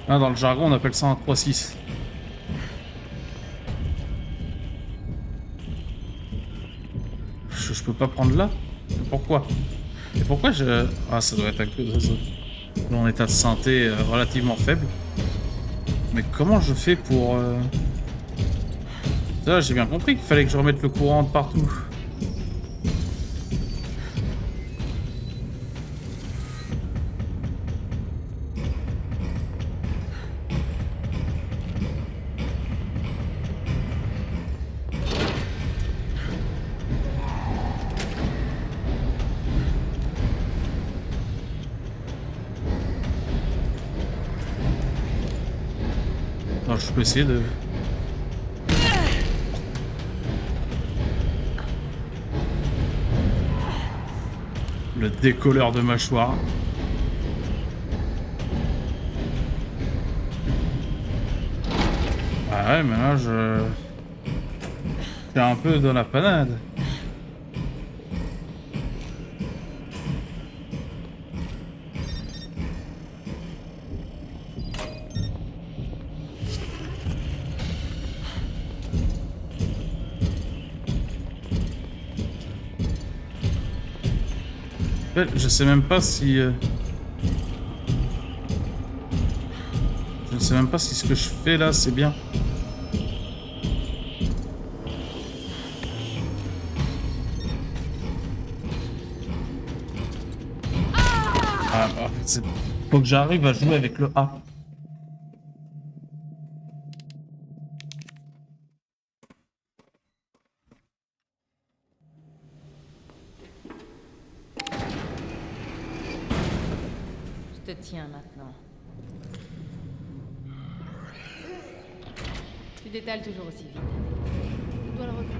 Ah, dans le jargon, on appelle ça un 3-6. Je peux pas prendre là? Pourquoi? Et pourquoi je... Ah, ça doit être à cause de mon état de santé relativement faible. Mais comment je fais pour... Ça, j'ai bien compris qu'il fallait que je remette le courant de partout. Alors, je peux essayer de... Le décolleur de mâchoire. Ah ouais, mais là, je suis un peu dans la panade. Je sais même pas si... Je ne sais même pas si ce que je fais là, c'est bien. Ah, bah, faut que j'arrive à jouer avec le A. Je te tiens maintenant. Tu détales toujours aussi vite, Annette. Tu dois le reconnaître.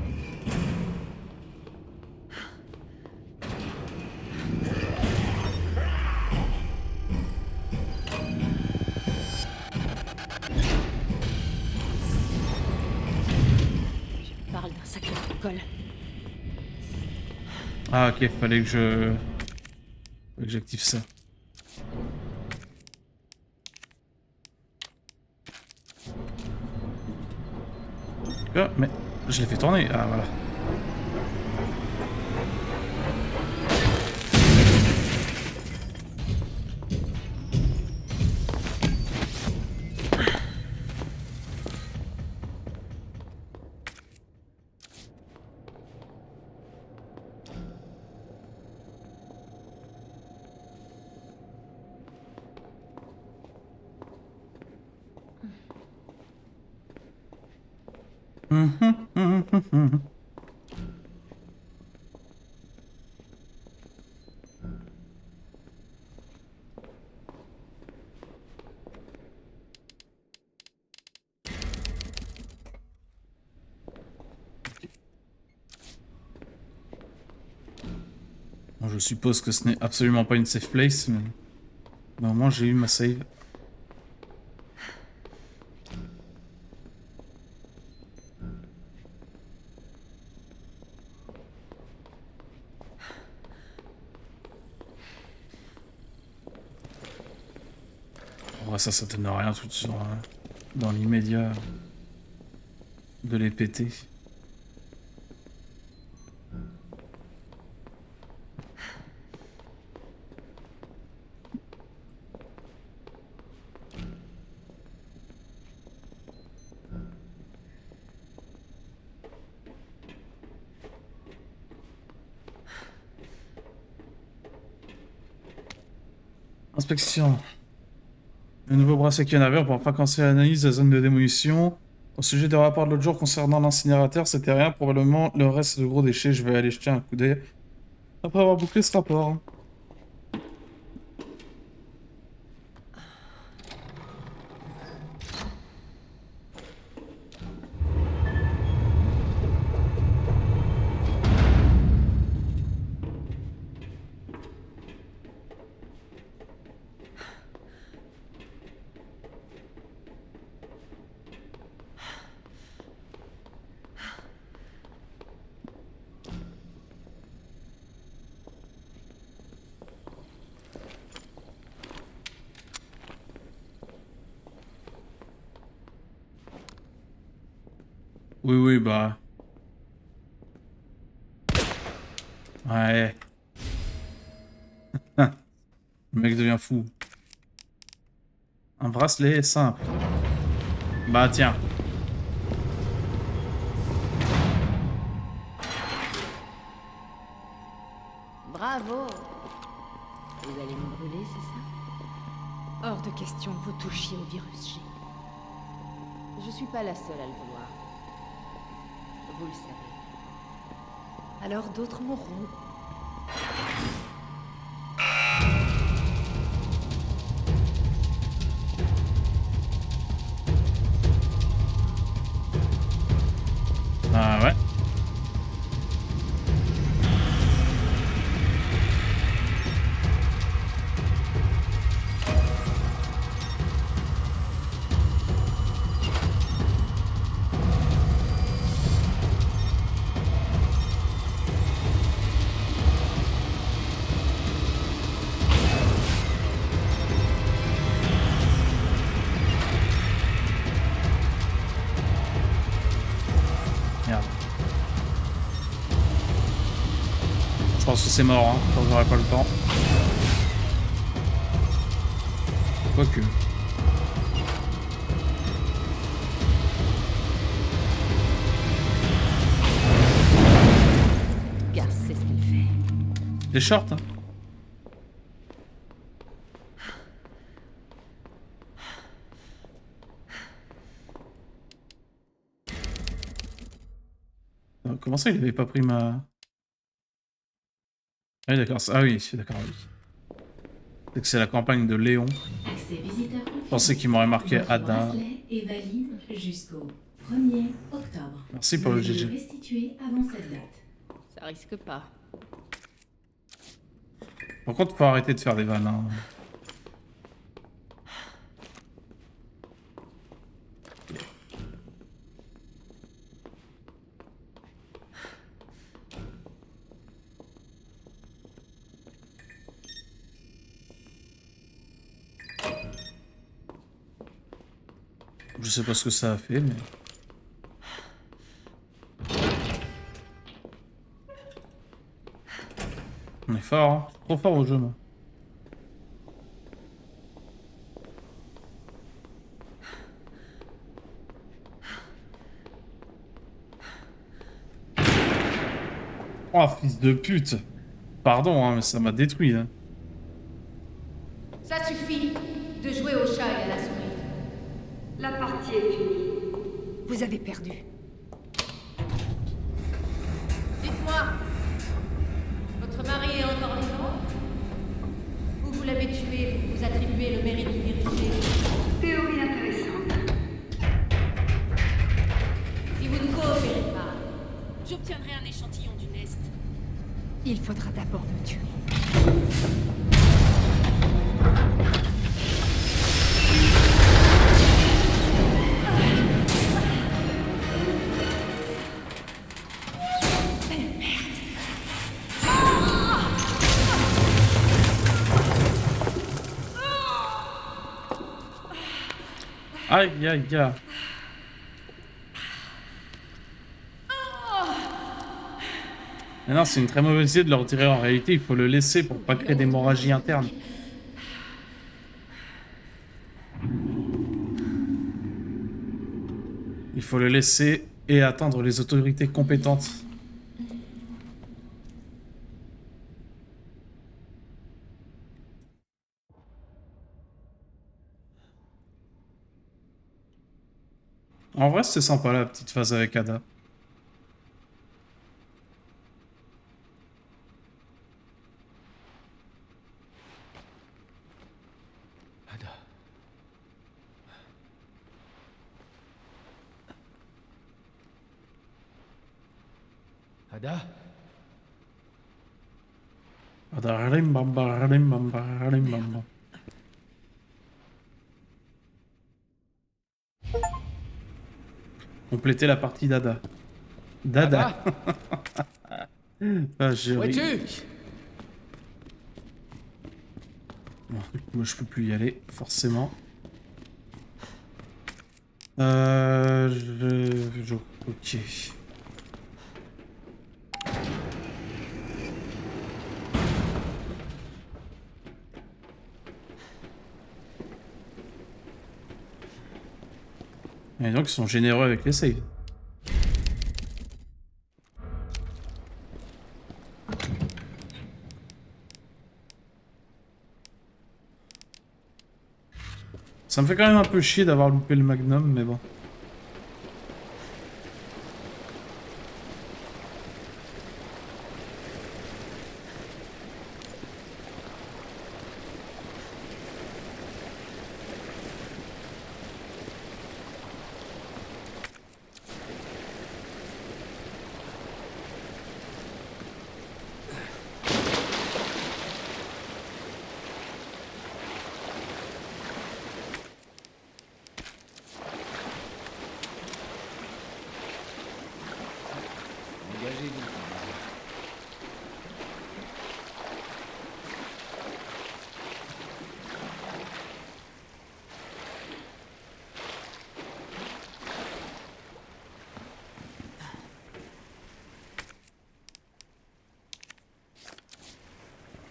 Tu parles d'un sacré coup de colle. Ah ok, fallait que j'active ça. Ah, mais je l'ai fait tourner. Ah voilà. Bon, je suppose que ce n'est absolument pas une safe place, mais au moins j'ai eu ma save. Ouais, ça donne rien tout de suite dans l'immédiat de les péter. Inspection. Le nouveau bracelet qui est navire pour enfin commencer l'analyse de la zone de démolition. Au sujet des rapports de l'autre jour concernant l'incinérateur, c'était rien, probablement le reste de gros déchets. Je vais aller jeter un coup d'œil après avoir bouclé ce rapport. Oui, bah... Ouais. Le mec devient fou. Un bracelet simple. Bah tiens. Bravo! Vous allez me brûler, c'est ça? Hors de question que vous touchiez au virus G. Je suis pas la seule à le vouloir. Vous le savez. Alors d'autres mourront. Ah ouais. Merde. Je pense que c'est mort, hein, quand j'aurai pas le temps. Quoique. Garce, c'est ce qu'il fait. Les shorts, hein. Comment ça, il avait pas pris ma... Ah oui, d'accord. Ah oui, d'accord, oui. C'est que c'est la campagne de Léon. Accès visiteur Je pensais qu'il m'aurait marqué Votre Ada. bracelet est valide jusqu'au 1er octobre. Merci pour le Veuillez GG. restituer avant cette date. Ça risque pas. Par contre, faut arrêter de faire des vannes. Hein. Je sais pas ce que ça a fait, mais... On est fort, hein. Trop fort au jeu, moi. Oh, fils de pute. Pardon, hein, mais ça m'a détruit, hein. Ça suffit de jouer au chat et à la souris. La partie est finie. Vous avez perdu. obtiendrai un échantillon du Nest. Il faudra d'abord me tuer. Aïe, aïe, aïe. Mais non, c'est une très mauvaise idée de le retirer. En réalité, il faut le laisser pour pas créer d'hémorragie interne. Il faut le laisser et attendre les autorités compétentes. En vrai, c'était sympa la petite phase avec Ada. Ada. Ada. Ada, rim, bamba, rim, bamba, rim, bamba. Compléter la partie d'Ada. Dada. Ah, j'ai Où ri. es-tu? Bon, du coup, moi, je peux plus y aller, forcément. Ok. Et donc, ils sont généreux avec les saves. Ça me fait quand même un peu chier d'avoir loupé le Magnum, mais bon. Engagez-vous.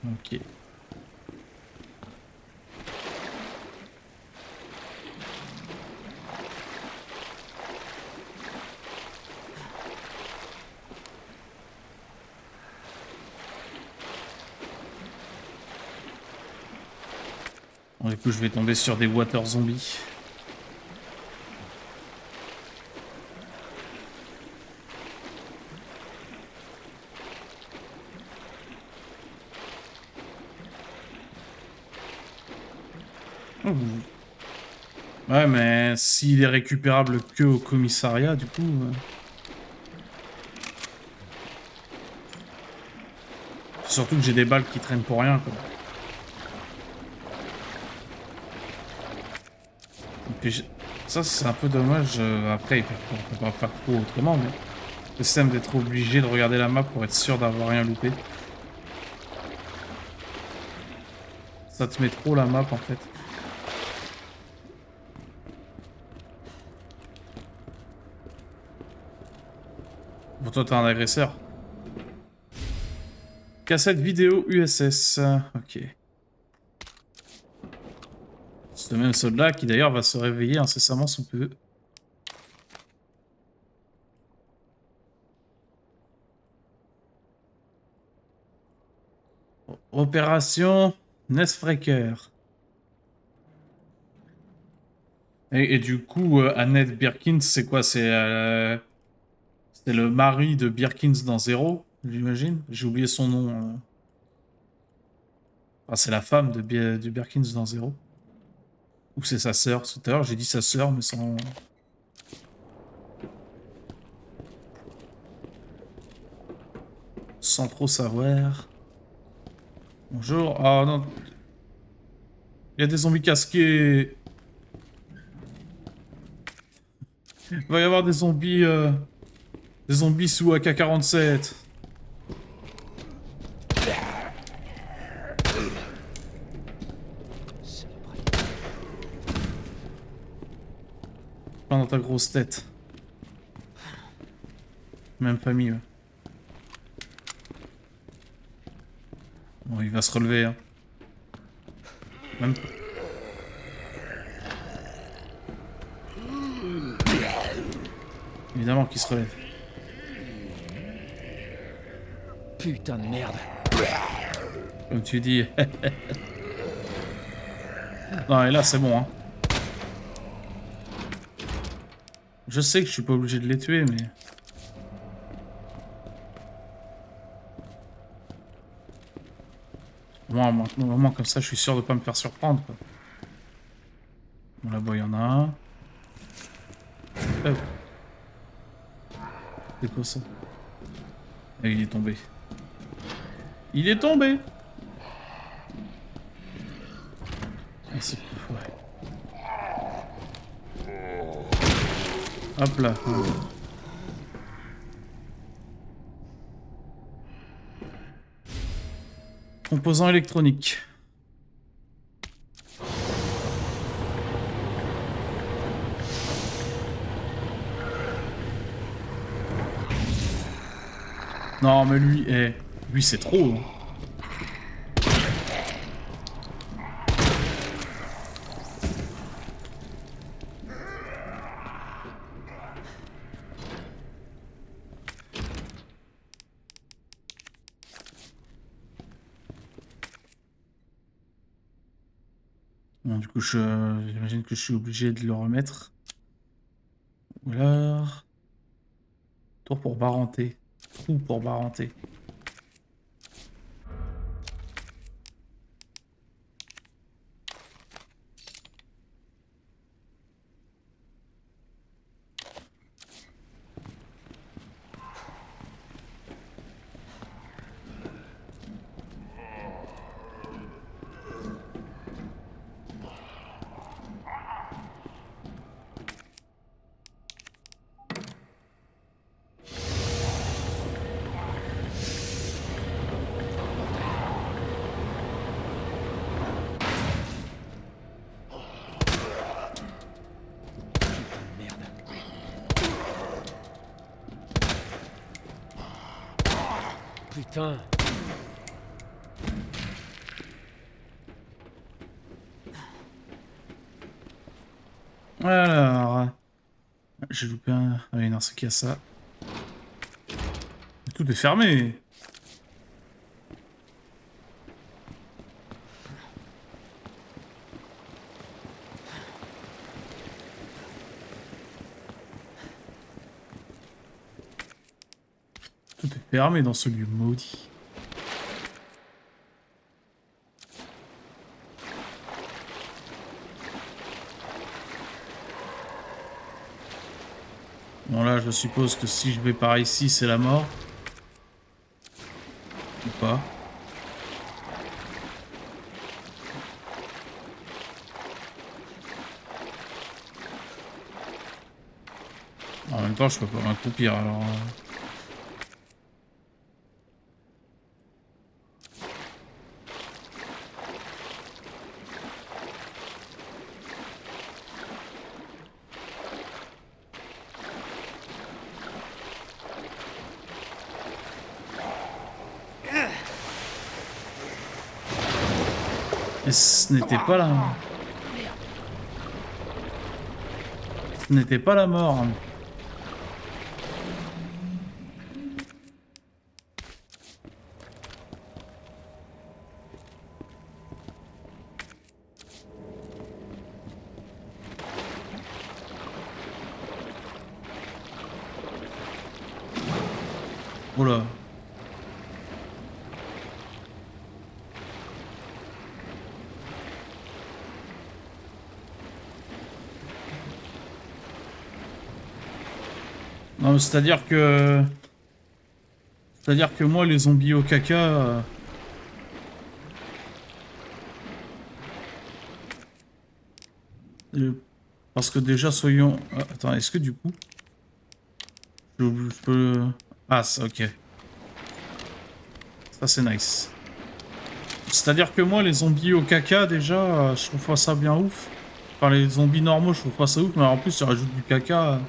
Ok. Bon, du coup, je vais tomber sur des water zombies. Oh. Ouais, mais s'il est récupérable que au commissariat, du coup... Surtout que j'ai des balles qui traînent pour rien, quoi. Et puis, ça, c'est un peu dommage. Après, on peut pas faire trop autrement, mais... Le système d'être obligé de regarder la map pour être sûr d'avoir rien loupé. Ça te met trop la map, en fait. Pour toi, t'es un agresseur. Cassette vidéo USS. Ok. C'est le même soldat qui d'ailleurs va se réveiller incessamment sous peu. Opération Nestbreaker. Et du coup, Annette Birkins, c'est quoi? C'est le mari de Birkins dans Zero, j'imagine. J'ai oublié son nom. Enfin, c'est la femme de Birkins dans Zero. Ou c'est sa sœur. Tout à l'heure, j'ai dit sa sœur, mais sans... Sans trop savoir. Bonjour. Ah non. Il y a des zombies casqués. Il va y avoir des zombies... Des zombies sous AK-47. Plein dans ta grosse tête. Même famille, ouais. Bon, il va se relever, hein. Même... Évidemment qu'il se relève. Putain de merde. Comme tu dis. Non, et là, c'est bon, hein. Je sais que je suis pas obligé de les tuer, mais... Moi, maintenant, au moins, comme ça, je suis sûr de pas me faire surprendre, quoi. Bon, là-bas, il y en a un. C'est quoi ça? Et il est tombé. Il est tombé! Ah, c'est... Ouais. Hop là. Composants électroniques. Non mais lui, lui c'est trop. Hein. Bon, du coup, j'imagine que je suis obligé de le remettre. Ou alors... Tour pour Barenté. Trou pour Barenté. Putain. Alors... J'ai loupé un... Ah oui, non, c'est qu'il y a ça. Tout est fermé. Tout est fermé dans ce lieu maudit. Bon là, je suppose que si je vais par ici, c'est la mort. Ou pas. En même temps, je peux pas m'accroupir, alors... Et ce n'était pas la... Ce n'était pas la mort. Hein. Oula. Non, c'est-à-dire que... C'est-à-dire que moi, les zombies au caca... parce que déjà, soyons... Ah, attends, est-ce que du coup... Je peux... Ah, ça, ok. Ça, c'est nice. C'est-à-dire que moi, les zombies au caca, déjà, je trouve pas ça bien ouf. Enfin, les zombies normaux, je trouve pas ça ouf, mais en plus, tu rajoutes du caca...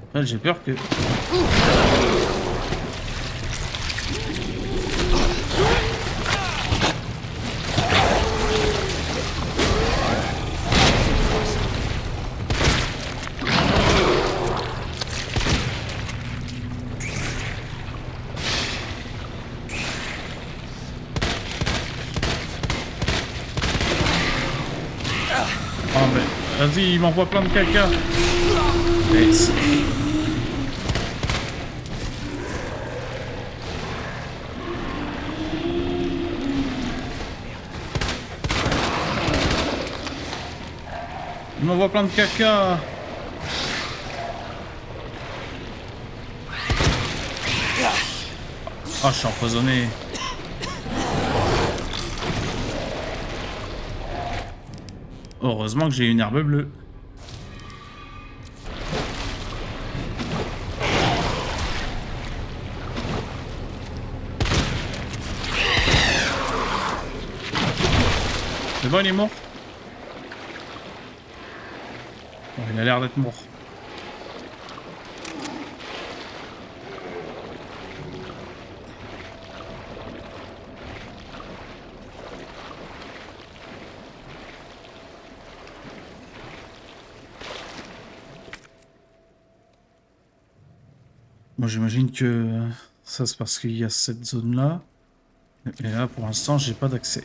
Après, j'ai peur que... Ah mais... Vas-y, il m'envoie plein de caca. Nice. Il m'envoie plein de caca. Ah, je suis empoisonné. Heureusement que j'ai une herbe bleue. C'est bon, il est mort. Bon, il a l'air d'être mort. Moi, j'imagine que ça c'est parce qu'il y a cette zone-là. Mais là, pour l'instant, j'ai pas d'accès.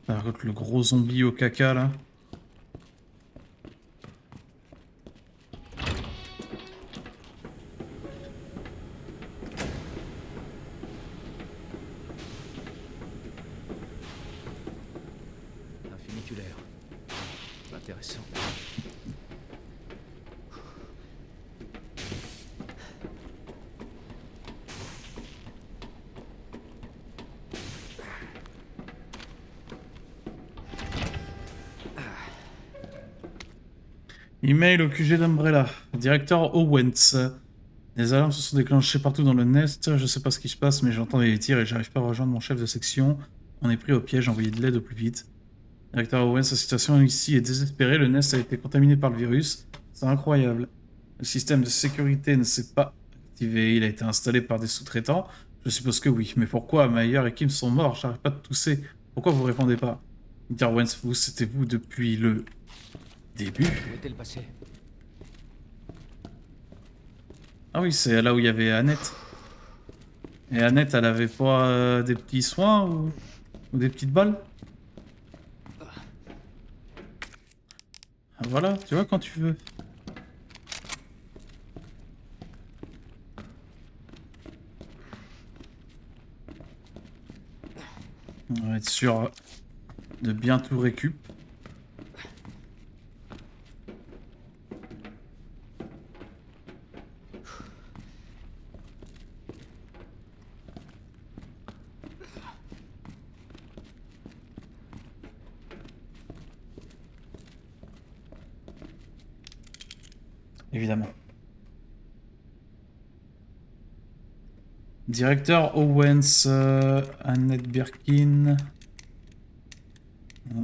Par contre, le gros zombie au caca, là. Un funiculaire. Intéressant. Email au QG d'Umbrella. Directeur Owens. Les alarmes se sont déclenchées partout dans le Nest. Je sais pas ce qui se passe, mais j'entends des tirs et j'arrive pas à rejoindre mon chef de section. On est pris au piège, envoyez de l'aide au plus vite. Directeur Owens, la situation ici est désespérée. Le Nest a été contaminé par le virus. C'est incroyable. Le système de sécurité ne s'est pas activé. Il a été installé par des sous-traitants. Je suppose que oui. Mais pourquoi Mayer et Kim sont morts? J'arrête pas de tousser. Pourquoi vous répondez pas? Directeur Owens, c'était vous depuis le début. Où était le passé? Ah oui, c'est là où il y avait Annette. Et Annette, elle avait pas des petits soins ou des petites balles? Ah, voilà, tu vois quand tu veux. On va être sûr de bien tout récup. Évidemment. Directeur Owens, Annette Birkin. Je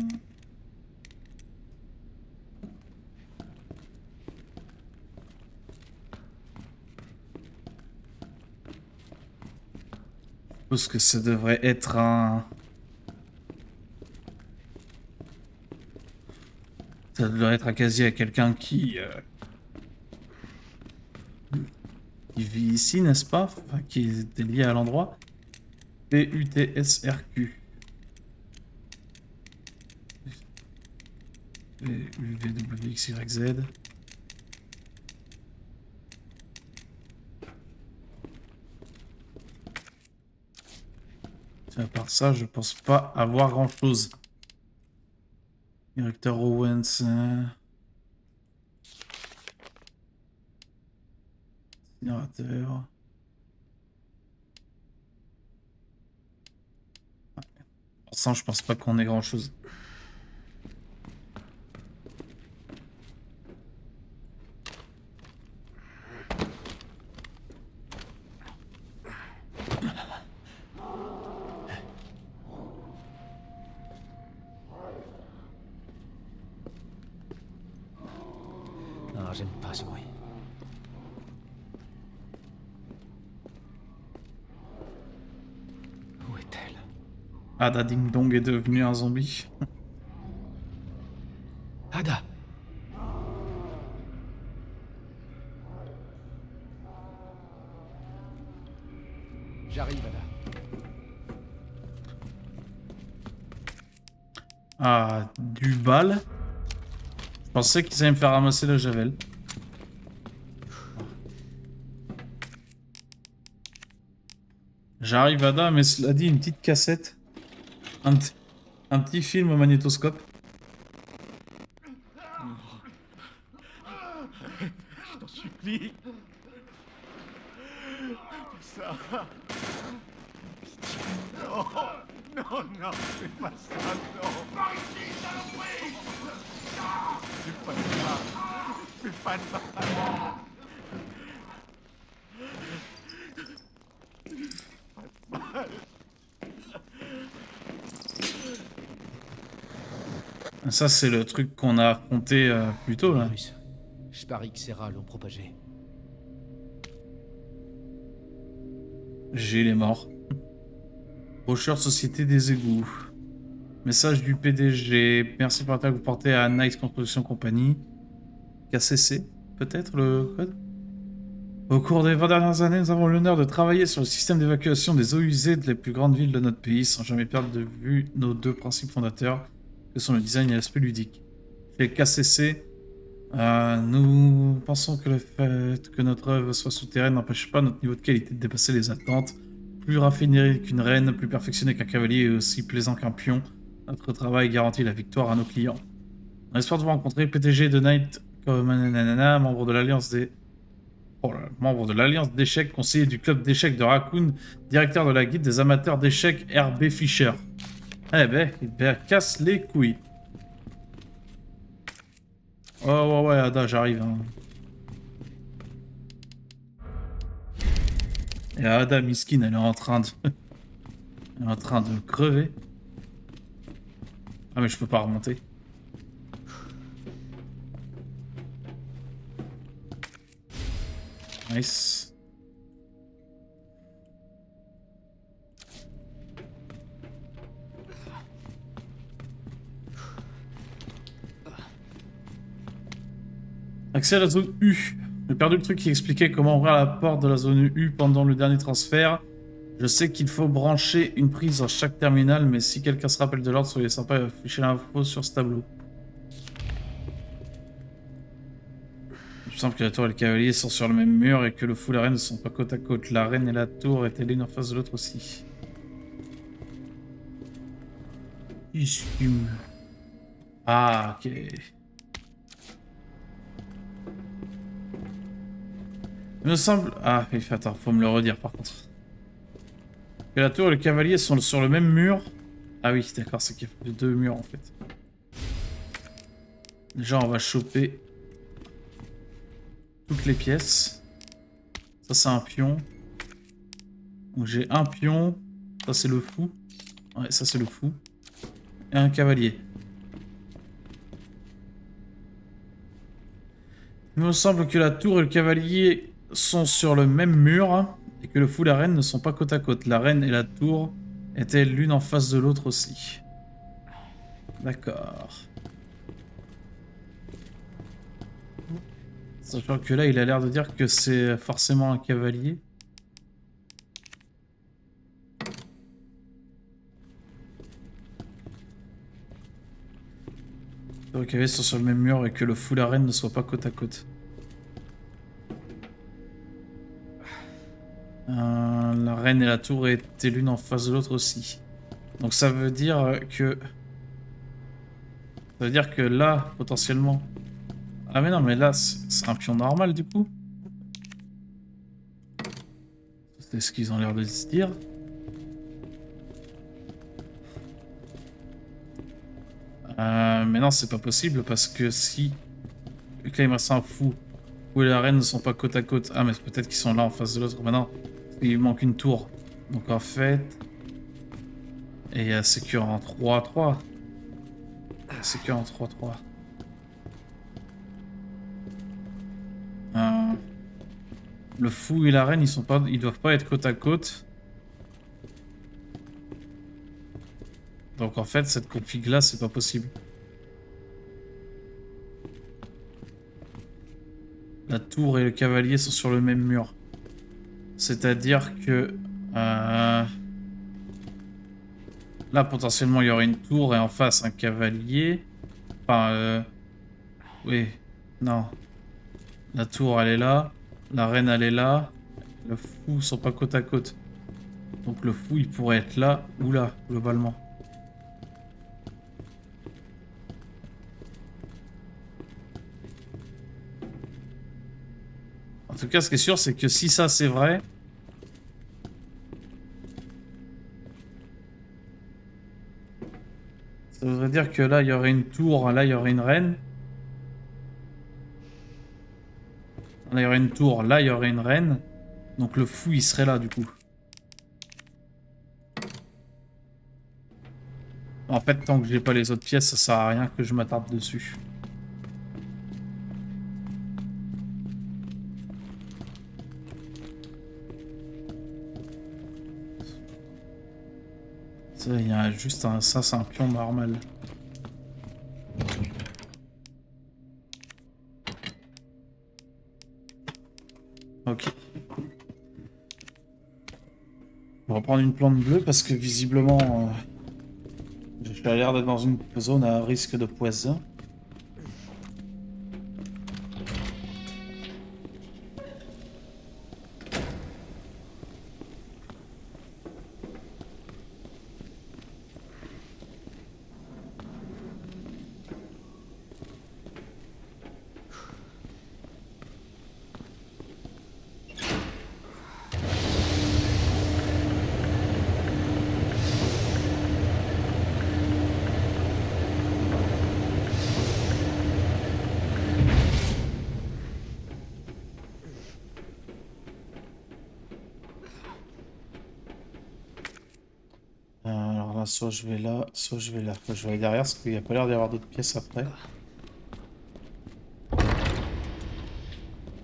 pense que ça devrait être un... Ça devrait être un casier à quelqu'un qui vit ici, n'est-ce pas? Enfin, qui est lié à l'endroit. PUTSRQ. U, V, W, X, Y, Z. À part ça, je pense pas avoir grand chose. Directeur Owens. Générateur. Pour ça, je pense pas qu'on ait grand chose. Non, j'aime pas ce bruit. Où est-elle? Ada Ding Dong est devenu un zombie. Ada! J'arrive, Ada. Ah, du bal. Je pensais qu'ils allaient me faire ramasser la javel. J'arrive Ada, mais cela dit, une petite cassette. Un petit film au magnétoscope. Je t'en supplie. Ça. Non, non, non, fais pas ça, non. Par ici, saloperie. Fais pas ça. Fais pas ça. Ça, c'est le truc qu'on a affronté plus tôt, là. Virus. Je parie que ces rats l'ont propagé. Gilles est mort. Brochure Société des égouts. Message du PDG. Merci pour l'attaque que vous portez à Nice Construction Company. KCC, peut-être le code? Au cours des 20 dernières années, nous avons l'honneur de travailler sur le système d'évacuation des eaux usées des plus grandes villes de notre pays sans jamais perdre de vue nos deux principes fondateurs, que sont le design et l'aspect ludique. Chez KCC, nous pensons que le fait que notre œuvre soit souterraine n'empêche pas notre niveau de qualité de dépasser les attentes. Plus raffiné qu'une reine, plus perfectionné qu'un cavalier et aussi plaisant qu'un pion, notre travail garantit la victoire à nos clients. On espère de vous rencontrer, PTG de Night, comme nanana, membre de l'Alliance des... Oh là, membre de l'Alliance d'échecs, conseiller du club d'échecs de Raccoon, directeur de la guide des amateurs d'échecs RB Fischer. Eh ben, casse les couilles. Oh ouais, Ada, j'arrive. Hein. Et Ada, Miskin, elle est en train de... elle est en train de crever. Ah mais je peux pas remonter. Nice. Accès à la zone U. J'ai perdu le truc qui expliquait comment ouvrir la porte de la zone U pendant le dernier transfert. Je sais qu'il faut brancher une prise dans chaque terminal, mais si quelqu'un se rappelle de l'ordre, soyez sympa et affichez l'info sur ce tableau. Il me semble que la tour et le cavalier sont sur le même mur et que le fou et la reine ne sont pas côte à côte. La reine et la tour étaient l'une en face de l'autre aussi. Ah, ok. Il me semble... Ah, attends, faut me le redire par contre. Que la tour et le cavalier sont sur le même mur. Ah oui, d'accord, c'est qu'il y a deux murs en fait. Déjà, on va choper toutes les pièces. Ça, c'est un pion. Donc j'ai un pion. Ça, c'est le fou. Ouais, ça, c'est le fou. Et un cavalier. Il me semble que la tour et le cavalier sont sur le même mur et que le fou et la reine ne sont pas côte à côte. La reine et la tour étaient l'une en face de l'autre aussi. D'accord. Sachant que là, il a l'air de dire que c'est forcément un cavalier. Les cavaliers sont sur le même mur et que le fou et la reine ne soient pas côte à côte. La reine et la tour étaient l'une en face de l'autre aussi. Donc ça veut dire que... Ça veut dire que là, potentiellement... Ah mais non, mais là, c'est un pion normal du coup. C'est ce qu'ils ont l'air de se dire. Mais non, c'est pas possible parce que si... Vu que là, il me reste un fou. Fou et la reine ne sont pas côte à côte. Ah mais peut-être qu'ils sont là en face de l'autre. Maintenant, il manque une tour. Donc en fait... Et c'est que en 3-3. C'est que en 3-3. Le fou et la reine, ils doivent pas être côte à côte. Donc en fait, cette config là, c'est pas possible. La tour et le cavalier sont sur le même mur. C'est-à-dire que... Là, potentiellement, il y aurait une tour et en face, un cavalier. Enfin, oui. Non. La tour, elle est là. La reine, elle est là. Le fou, ils sont pas côte à côte. Donc le fou, il pourrait être là ou là, globalement. En tout cas, ce qui est sûr, c'est que si ça, c'est vrai... Ça voudrait dire que là, il y aurait une tour, là, il y aurait une reine. Là, il y aurait une tour, là, il y aurait une reine. Donc le fou, il serait là, du coup. En fait, tant que j'ai pas les autres pièces, ça sert à rien que je m'attarde dessus. Ça, il y a juste un... Ça, c'est un pion normal. Ok. On va prendre une plante bleue parce que visiblement... J'ai l'air d'être dans une zone à risque de poison. Alors là, soit je vais là, soit je vais là. Je vais aller derrière parce qu'il n'y a pas l'air d'y avoir d'autres pièces après.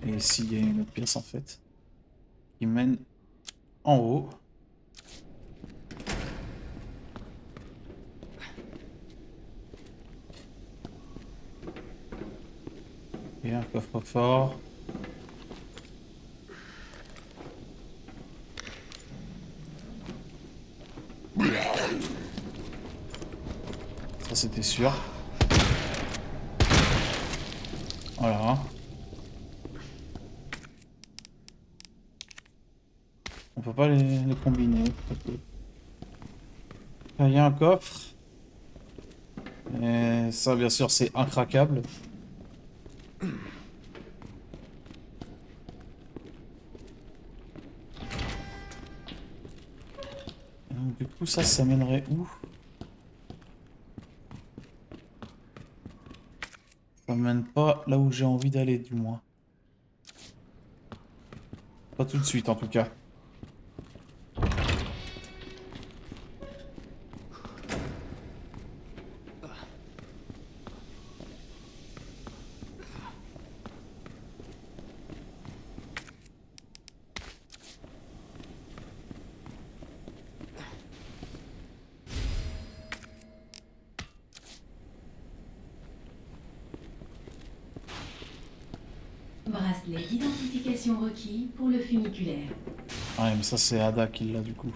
Et ici, il y a une autre pièce en fait. Qui mène en haut. Et un coffre-fort. Ça c'était sûr. Voilà. On peut pas les combiner. Il y a un coffre. Et ça bien sûr c'est incraquable. Donc, du coup ça mènerait où? Ça mène pas là où j'ai envie d'aller du moins. Pas tout de suite en tout cas. Bracelet d'identification requis pour le funiculaire. Ouais mais ça c'est Ada qui l'a du coup.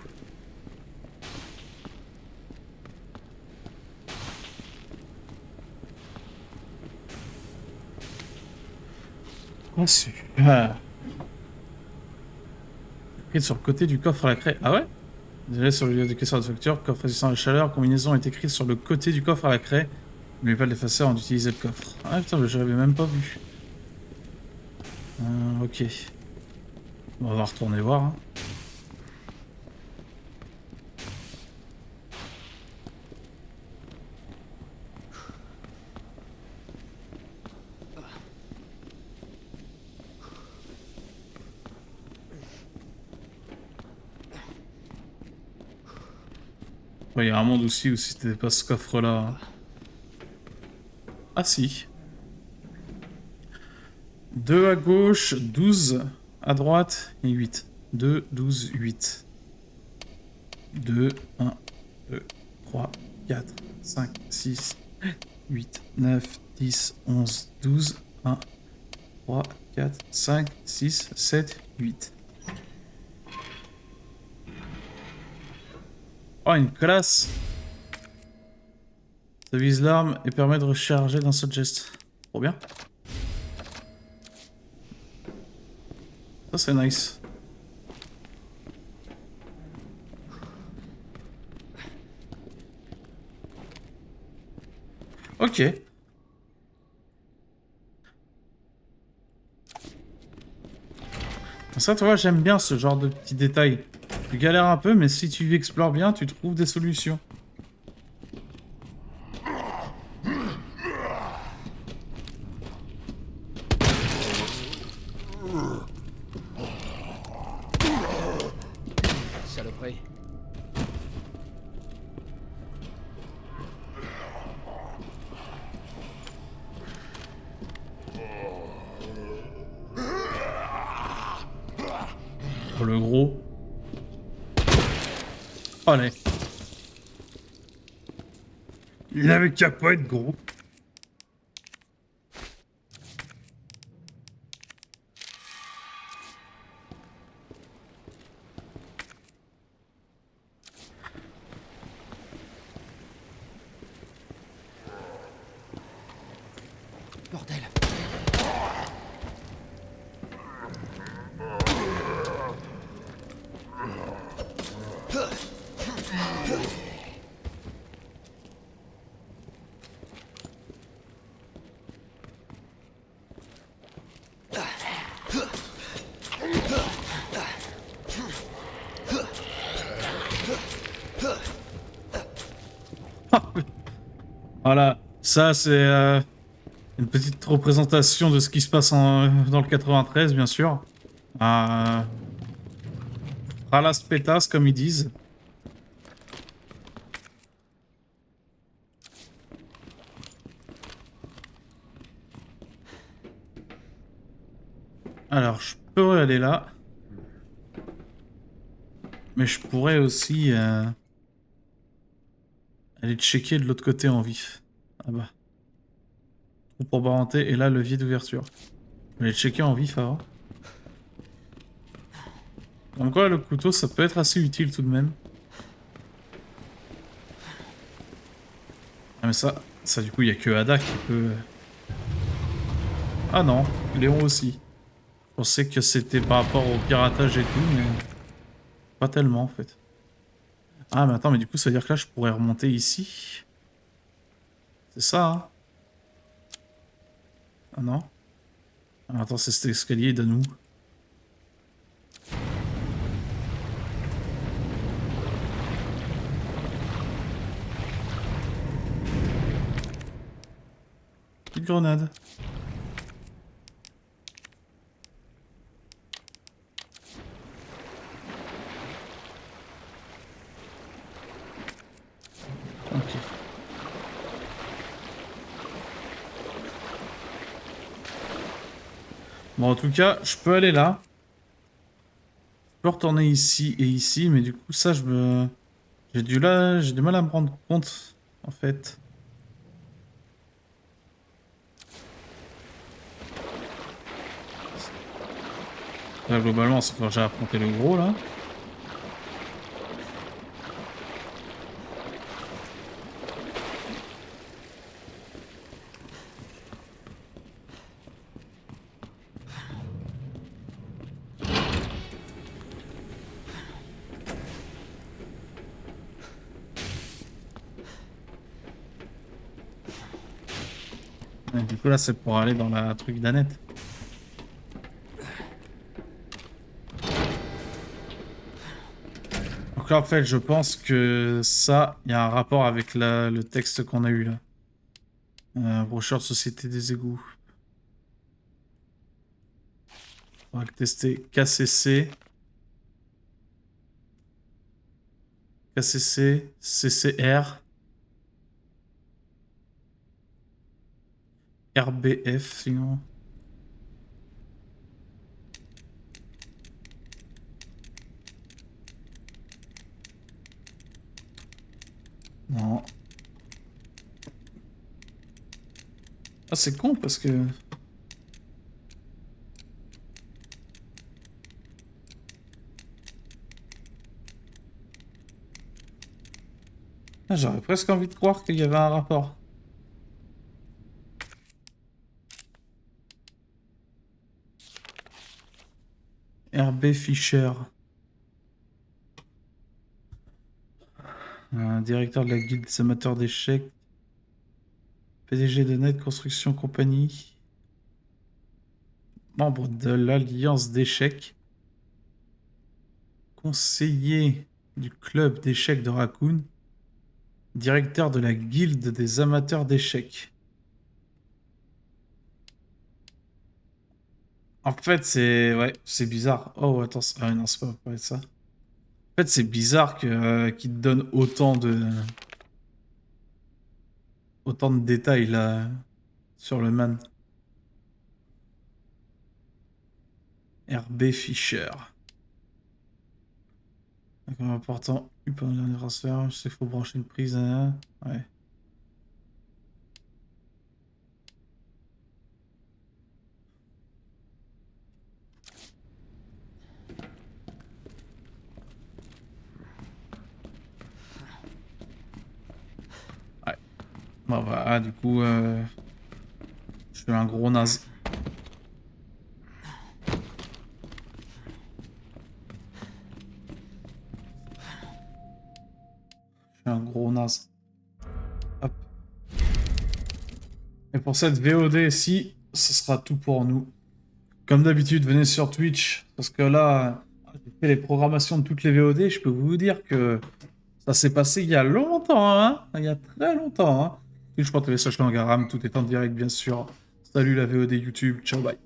Ah, super. Écrit sur le côté du coffre à la craie. Ah ouais? Désolé sur le lieu de caisseur de facture, coffre résistant à la chaleur, combinaison est écrite sur le côté du coffre à la craie. N'oubliez pas de l'effacer avant d'utiliser le coffre. Ah putain, je l'avais même pas vu. Ok. On va retourner voir. Hein. Il y a un monde aussi où si c'était pas ce coffre-là. Ah si. 2 à gauche, 12 à droite et 8. 2, 12, 8. 2, 1, 2, 3, 4, 5, 6, 8, 9, 10, 11, 12, 1, 3, 4, 5, 6, 7, 8. Oh, une classe! Ça vise l'arme et permet de recharger d'un seul geste. Trop bien. Ça, c'est nice. Ok. Ça, tu vois, j'aime bien ce genre de petits détails. Tu galères un peu, mais si tu explores bien, tu trouves des solutions. Saloperie. Oh, le gros. Allez. Il avait qu'à pas être gros. Bordel. Voilà, ça c'est une petite représentation de ce qui se passe dans le 93, bien sûr. Ralas pétas, comme ils disent. Alors, je peux aller là. Mais je pourrais aussi aller checker de l'autre côté en vif. Ah bah. Trou pour parenté et là, levier d'ouverture. Je vais aller checker en vif avant. Comme quoi, le couteau, ça peut être assez utile tout de même. Ah mais ça du coup, il n'y a que Ada qui peut... Ah non, Léon aussi. Je pensais que c'était par rapport au piratage et tout, mais... Pas tellement, en fait. Ah, mais attends, mais du coup, ça veut dire que là, je pourrais remonter ici. C'est ça, hein? Ah non? Ah, attends, c'est cet escalier d'Anou. Petite grenade. Ok. Bon, en tout cas, je peux aller là. Je peux retourner ici et ici, mais du coup, ça, j'ai du mal à me rendre compte, en fait. Là, globalement, c'est quand j'ai affronté le gros, là. Et du coup là c'est pour aller dans la truc d'Annette. Donc là en fait je pense que ça, il y a un rapport avec le texte qu'on a eu là. Brochure de Société des égouts. On va le tester. KCC. KCC. CCR. RBF sinon. Non. Ah c'est con parce que... Ah, j'aurais presque envie de croire qu'il y avait un rapport. RB Fischer. Directeur de la Guilde des amateurs d'échecs. PDG de Net Construction Compagnie. Membre de l'Alliance d'échecs. Conseiller du club d'échecs de Raccoon. Directeur de la Guilde des amateurs d'échecs. En fait, c'est... Ouais, c'est bizarre. Oh, attends. Ah non, c'est pas ça. En fait, c'est bizarre que qu'il te donne autant de détails là sur le man. RB Fischer. D'accord, important. Pendant le dernier transfert, je sais qu'il faut brancher une prise. Ouais. Ouais. Bon, bah, du coup, je suis un gros naze. Un gros naze. Hop. Et pour cette VOD-ci, ce sera tout pour nous. Comme d'habitude, venez sur Twitch, parce que là, j'ai fait les programmations de toutes les VOD, je peux vous dire que ça s'est passé il y a longtemps, hein. Il y a très longtemps, hein. Twitch.tv/Langaram, tout est en direct, bien sûr. Salut la VOD YouTube, ciao, bye.